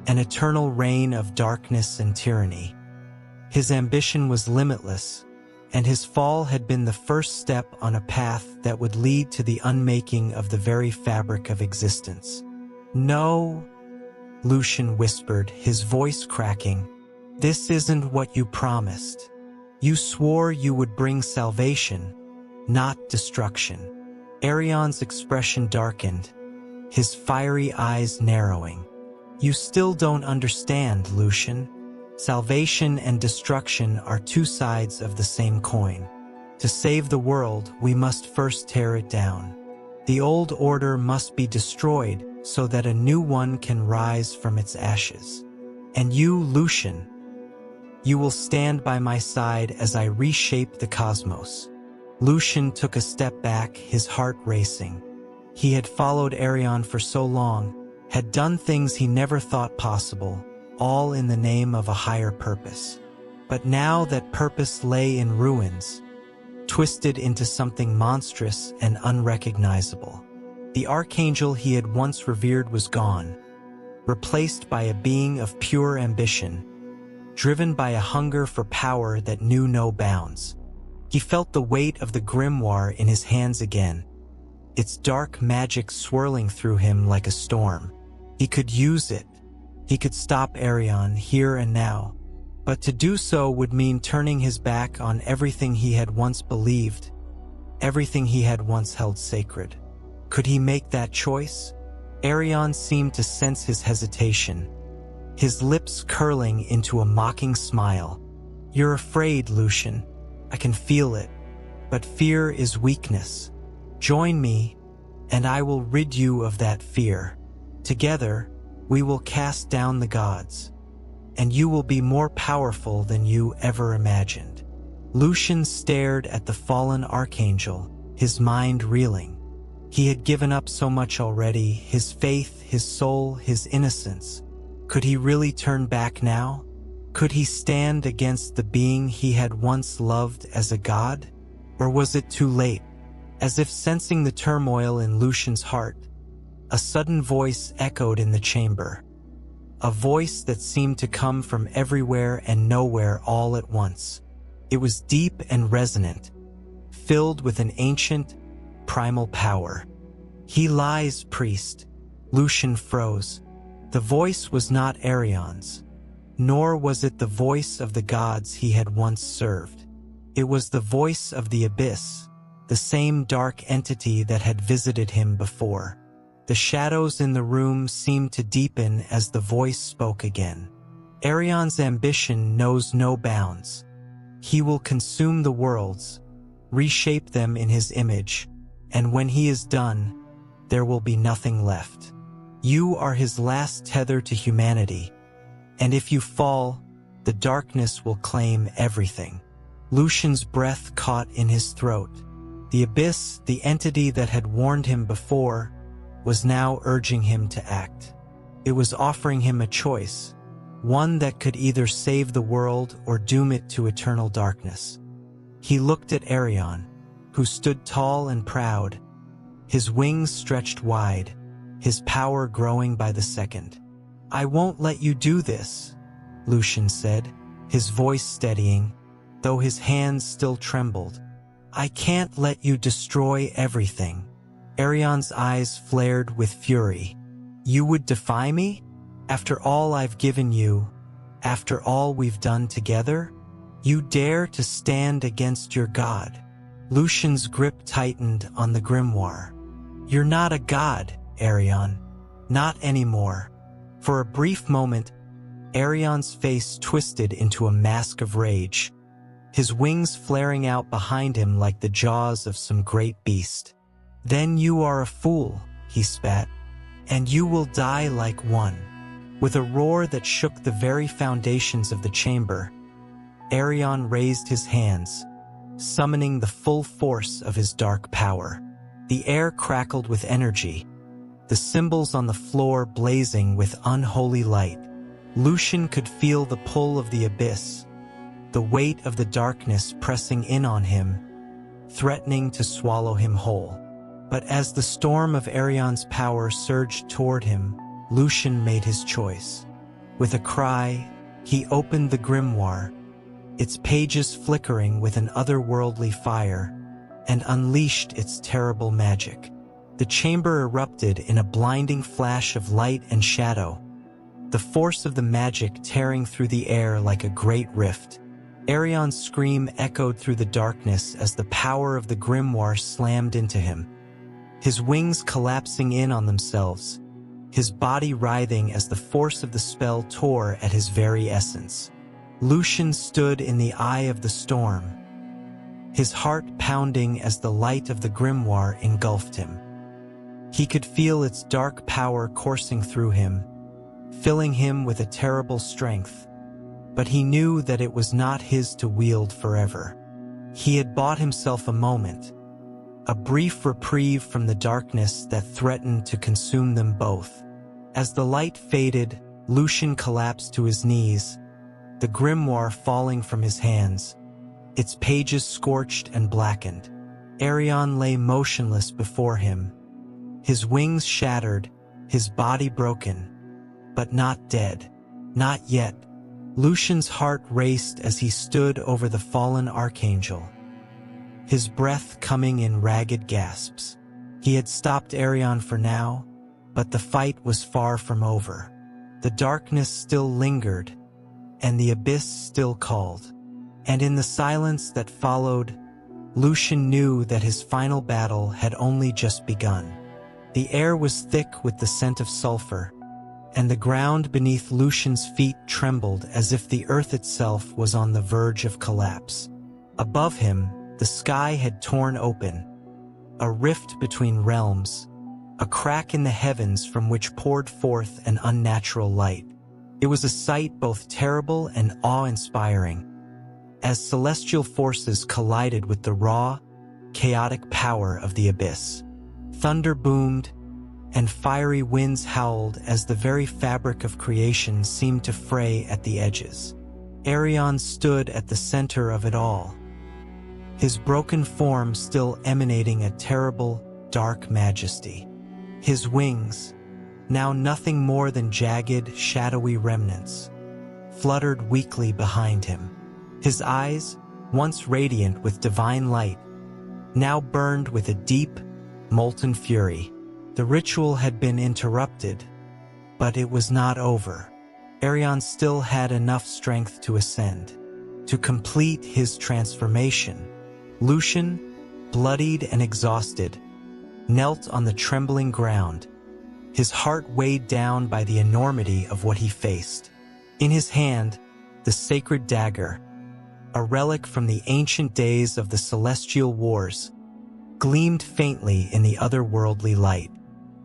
an eternal reign of darkness and tyranny. His ambition was limitless, and his fall had been the first step on a path that would lead to the unmaking of the very fabric of existence. No, Lucian whispered, his voice cracking. This isn't what you promised. You swore you would bring salvation, not destruction. Eryon's expression darkened, his fiery eyes narrowing. You still don't understand, Lucian. Salvation and destruction are two sides of the same coin. To save the world, we must first tear it down. The old order must be destroyed so that a new one can rise from its ashes. And you, Lucian, you will stand by my side as I reshape the cosmos. Lucian took a step back, his heart racing. He had followed Eryon for so long, had done things he never thought possible, all in the name of a higher purpose. But now that purpose lay in ruins, twisted into something monstrous and unrecognizable. The Archangel he had once revered was gone, replaced by a being of pure ambition, driven by a hunger for power that knew no bounds. He felt the weight of the grimoire in his hands again, its dark magic swirling through him like a storm. He could use it. He could stop Eryon here and now, but to do so would mean turning his back on everything he had once believed, everything he had once held sacred. Could he make that choice? Eryon seemed to sense his hesitation, his lips curling into a mocking smile. You're afraid, Lucian. I can feel it, but fear is weakness. Join me, and I will rid you of that fear. Together, we will cast down the gods, and you will be more powerful than you ever imagined. Lucian stared at the fallen Archangel, his mind reeling. He had given up so much already, his faith, his soul, his innocence. Could he really turn back now? Could he stand against the being he had once loved as a god? Or was it too late? As if sensing the turmoil in Lucian's heart, a sudden voice echoed in the chamber. A voice that seemed to come from everywhere and nowhere all at once. It was deep and resonant, filled with an ancient, primal power. He lies, priest. Lucian froze. The voice was not Eryon's, nor was it the voice of the gods he had once served. It was the voice of the abyss, the same dark entity that had visited him before. The shadows in the room seemed to deepen as the voice spoke again. Eryon's ambition knows no bounds. He will consume the worlds, reshape them in his image, and when he is done, there will be nothing left. You are his last tether to humanity, and if you fall, the darkness will claim everything. Lucian's breath caught in his throat. The abyss, the entity that had warned him before, was now urging him to act. It was offering him a choice, one that could either save the world or doom it to eternal darkness. He looked at Eryon, who stood tall and proud, his wings stretched wide, his power growing by the second. "I won't let you do this," Lucian said, his voice steadying, though his hands still trembled. "I can't let you destroy everything." Eryon's eyes flared with fury. "You would defy me? After all I've given you, after all we've done together? You dare to stand against your god?" Lucian's grip tightened on the grimoire. "You're not a god, Eryon. Not anymore." For a brief moment, Eryon's face twisted into a mask of rage, his wings flaring out behind him like the jaws of some great beast. "Then you are a fool," he spat, "and you will die like one." With a roar that shook the very foundations of the chamber, Eryon raised his hands, summoning the full force of his dark power. The air crackled with energy, the symbols on the floor blazing with unholy light. Lucian could feel the pull of the abyss, the weight of the darkness pressing in on him, threatening to swallow him whole. But as the storm of Eryon's power surged toward him, Lucian made his choice. With a cry, he opened the grimoire, its pages flickering with an otherworldly fire, and unleashed its terrible magic. The chamber erupted in a blinding flash of light and shadow, the force of the magic tearing through the air like a great rift. Eryon's scream echoed through the darkness as the power of the grimoire slammed into him, his wings collapsing in on themselves, his body writhing as the force of the spell tore at his very essence. Lucian stood in the eye of the storm, his heart pounding as the light of the grimoire engulfed him. He could feel its dark power coursing through him, filling him with a terrible strength, but he knew that it was not his to wield forever. He had bought himself a moment, a brief reprieve from the darkness that threatened to consume them both. As the light faded, Lucian collapsed to his knees, the grimoire falling from his hands, its pages scorched and blackened. Eryon lay motionless before him, his wings shattered, his body broken, but not dead. Not yet. Lucian's heart raced as he stood over the fallen Archangel, his breath coming in ragged gasps. He had stopped Eryon for now, but the fight was far from over. The darkness still lingered, and the abyss still called. And in the silence that followed, Lucian knew that his final battle had only just begun. The air was thick with the scent of sulfur, and the ground beneath Lucian's feet trembled as if the earth itself was on the verge of collapse. Above him, the sky had torn open, a rift between realms, a crack in the heavens from which poured forth an unnatural light. It was a sight both terrible and awe-inspiring, as celestial forces collided with the raw, chaotic power of the abyss. Thunder boomed, and fiery winds howled as the very fabric of creation seemed to fray at the edges. Eryon stood at the center of it all, his broken form still emanating a terrible, dark majesty. His wings, now nothing more than jagged, shadowy remnants, fluttered weakly behind him. His eyes, once radiant with divine light, now burned with a deep, molten fury. The ritual had been interrupted, but it was not over. Eryon still had enough strength to ascend, to complete his transformation. Lucian, bloodied and exhausted, knelt on the trembling ground, his heart weighed down by the enormity of what he faced. In his hand, the sacred dagger, a relic from the ancient days of the celestial wars, gleamed faintly in the otherworldly light.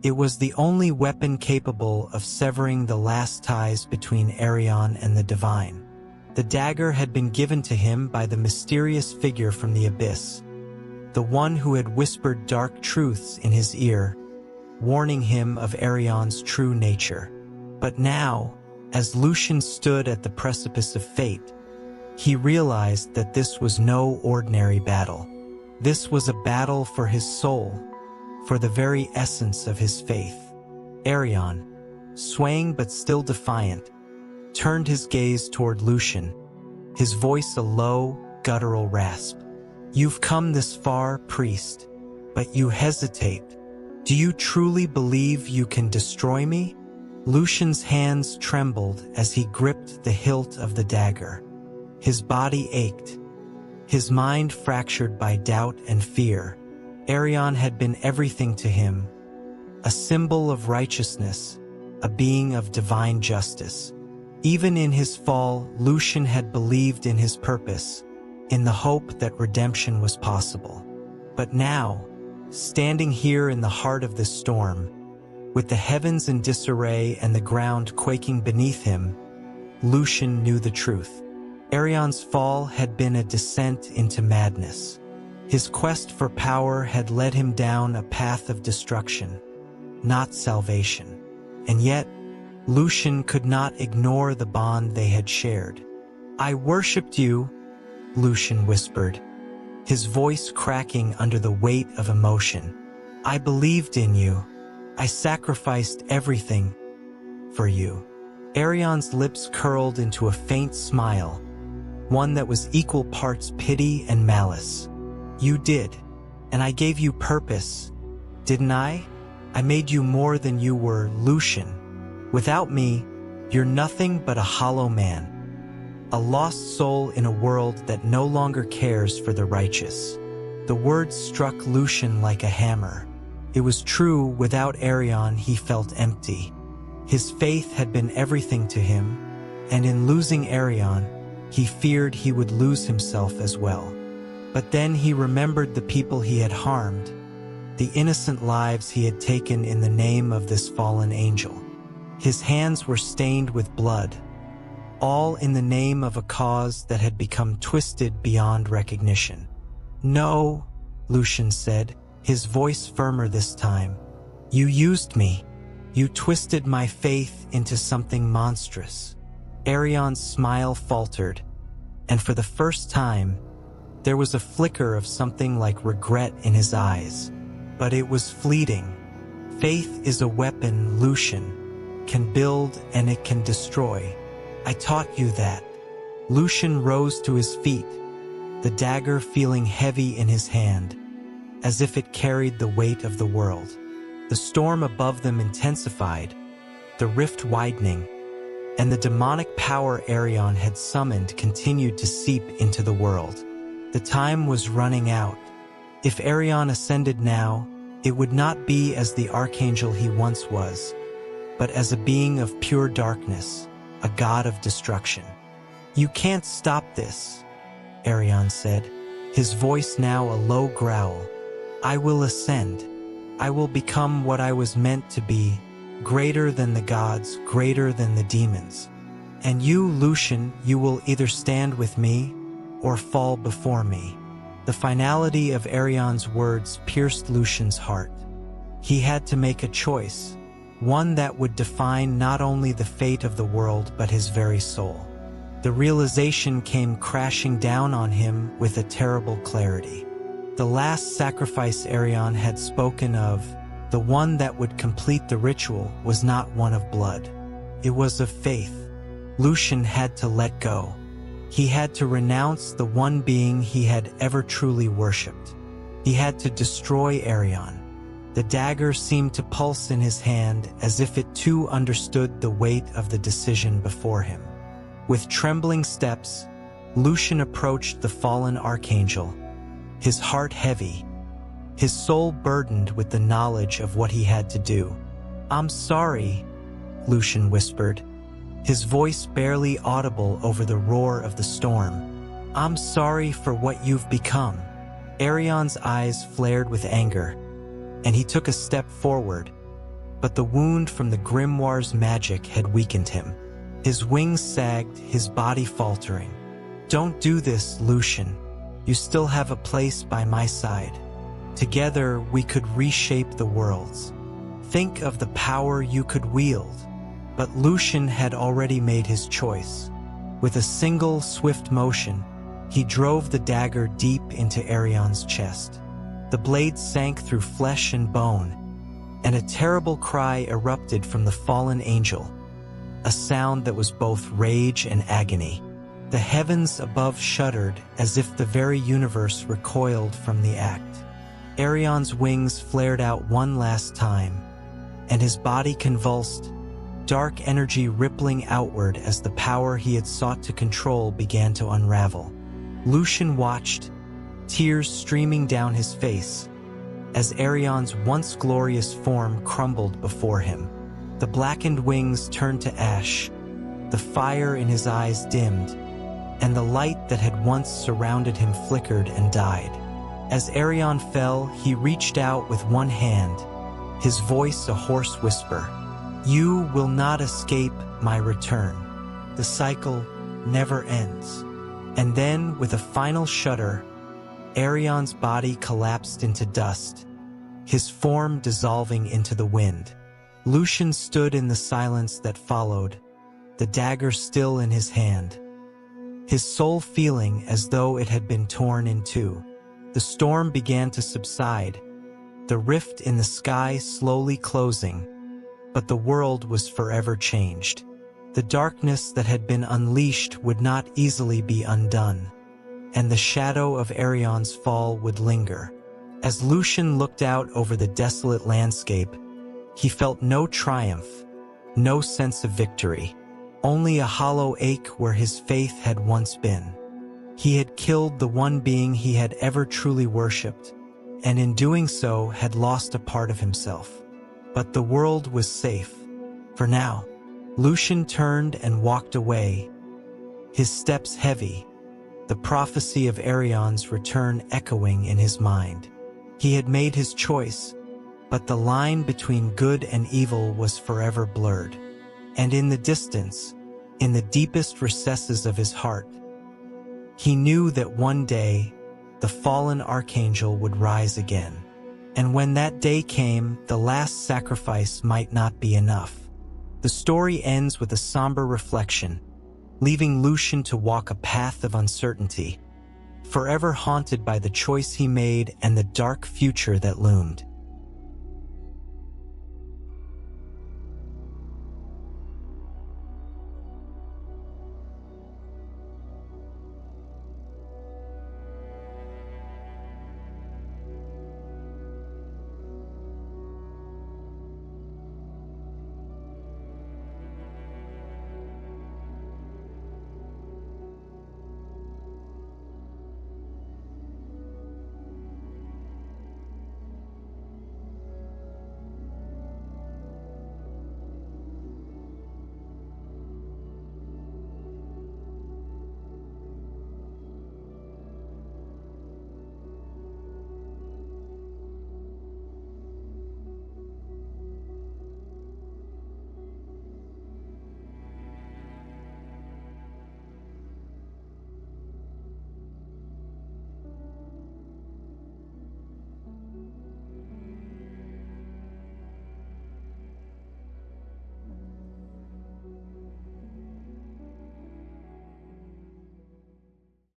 It was the only weapon capable of severing the last ties between Eryon and the divine. The dagger had been given to him by the mysterious figure from the abyss, the one who had whispered dark truths in his ear, warning him of Eryon's true nature. But now, as Lucian stood at the precipice of fate, he realized that this was no ordinary battle. This was a battle for his soul, for the very essence of his faith. Eryon, swaying but still defiant, turned his gaze toward Lucian, his voice a low, guttural rasp. "You've come this far, priest, but you hesitate. Do you truly believe you can destroy me?" Lucian's hands trembled as he gripped the hilt of the dagger. His body ached, his mind fractured by doubt and fear. Eryon had been everything to him, a symbol of righteousness, a being of divine justice. Even in his fall, Lucian had believed in his purpose, in the hope that redemption was possible. But now, standing here in the heart of this storm, with the heavens in disarray and the ground quaking beneath him, Lucian knew the truth. Eryon's fall had been a descent into madness. His quest for power had led him down a path of destruction, not salvation. And yet, Lucian could not ignore the bond they had shared. "I worshipped you," Lucian whispered, his voice cracking under the weight of emotion. "I believed in you. I sacrificed everything for you." Eryon's lips curled into a faint smile, one that was equal parts pity and malice. "You did, and I gave you purpose, didn't I? I made you more than you were, Lucian. Without me, you're nothing but a hollow man, a lost soul in a world that no longer cares for the righteous." The words struck Lucian like a hammer. It was true, without Eryon he felt empty. His faith had been everything to him, and in losing Eryon, he feared he would lose himself as well. But then he remembered the people he had harmed, the innocent lives he had taken in the name of this fallen angel. His hands were stained with blood, all in the name of a cause that had become twisted beyond recognition. "No," Lucian said, his voice firmer this time. "You used me. You twisted my faith into something monstrous." Eryon's smile faltered, and for the first time, there was a flicker of something like regret in his eyes. But it was fleeting. "Faith is a weapon, Lucian. Can build and it can destroy. I taught you that." Lucian rose to his feet, the dagger feeling heavy in his hand, as if it carried the weight of the world. The storm above them intensified, the rift widening, and the demonic power Eryon had summoned continued to seep into the world. The time was running out. If Eryon ascended now, it would not be as the Archangel he once was, but as a being of pure darkness, a god of destruction. "You can't stop this," Eryon said, his voice now a low growl. "I will ascend. I will become what I was meant to be, greater than the gods, greater than the demons. And you, Lucian, you will either stand with me or fall before me." The finality of Eryon's words pierced Lucian's heart. He had to make a choice, one that would define not only the fate of the world but his very soul. The realization came crashing down on him with a terrible clarity. The last sacrifice Eryon had spoken of, the one that would complete the ritual, was not one of blood. It was of faith. Lucian had to let go. He had to renounce the one being he had ever truly worshipped. He had to destroy Eryon. The dagger seemed to pulse in his hand as if it too understood the weight of the decision before him. With trembling steps, Lucian approached the fallen Archangel, his heart heavy, his soul burdened with the knowledge of what he had to do. "I'm sorry," Lucian whispered, his voice barely audible over the roar of the storm. "I'm sorry for what you've become." Eryon's eyes flared with anger, and he took a step forward, but the wound from the grimoire's magic had weakened him. His wings sagged, his body faltering. "Don't do this, Lucian. You still have a place by my side. Together we could reshape the worlds. Think of the power you could wield." But Lucian had already made his choice. With a single swift motion, he drove the dagger deep into Eryon's chest. The blade sank through flesh and bone, and a terrible cry erupted from the fallen angel, a sound that was both rage and agony. The heavens above shuddered as if the very universe recoiled from the act. Eryon's wings flared out one last time, and his body convulsed, dark energy rippling outward as the power he had sought to control began to unravel. Lucian watched, tears streaming down his face, as Eryon's once glorious form crumbled before him. The blackened wings turned to ash, the fire in his eyes dimmed, and the light that had once surrounded him flickered and died. As Eryon fell, he reached out with one hand, his voice a hoarse whisper. "You will not escape my return. The cycle never ends." And then, with a final shudder, Eryon's body collapsed into dust, his form dissolving into the wind. Lucian stood in the silence that followed, the dagger still in his hand, his soul feeling as though it had been torn in two. The storm began to subside, the rift in the sky slowly closing, but the world was forever changed. The darkness that had been unleashed would not easily be undone, and the shadow of Eryon's fall would linger. As Lucian looked out over the desolate landscape, he felt no triumph, no sense of victory, only a hollow ache where his faith had once been. He had killed the one being he had ever truly worshipped, and in doing so had lost a part of himself. But the world was safe, for now. Lucian turned and walked away, his steps heavy, the prophecy of Eryon's return echoing in his mind. He had made his choice, but the line between good and evil was forever blurred. And in the distance, in the deepest recesses of his heart, he knew that one day, the fallen Archangel would rise again. And when that day came, the last sacrifice might not be enough. The story ends with a somber reflection, leaving Lucian to walk a path of uncertainty, forever haunted by the choice he made and the dark future that loomed.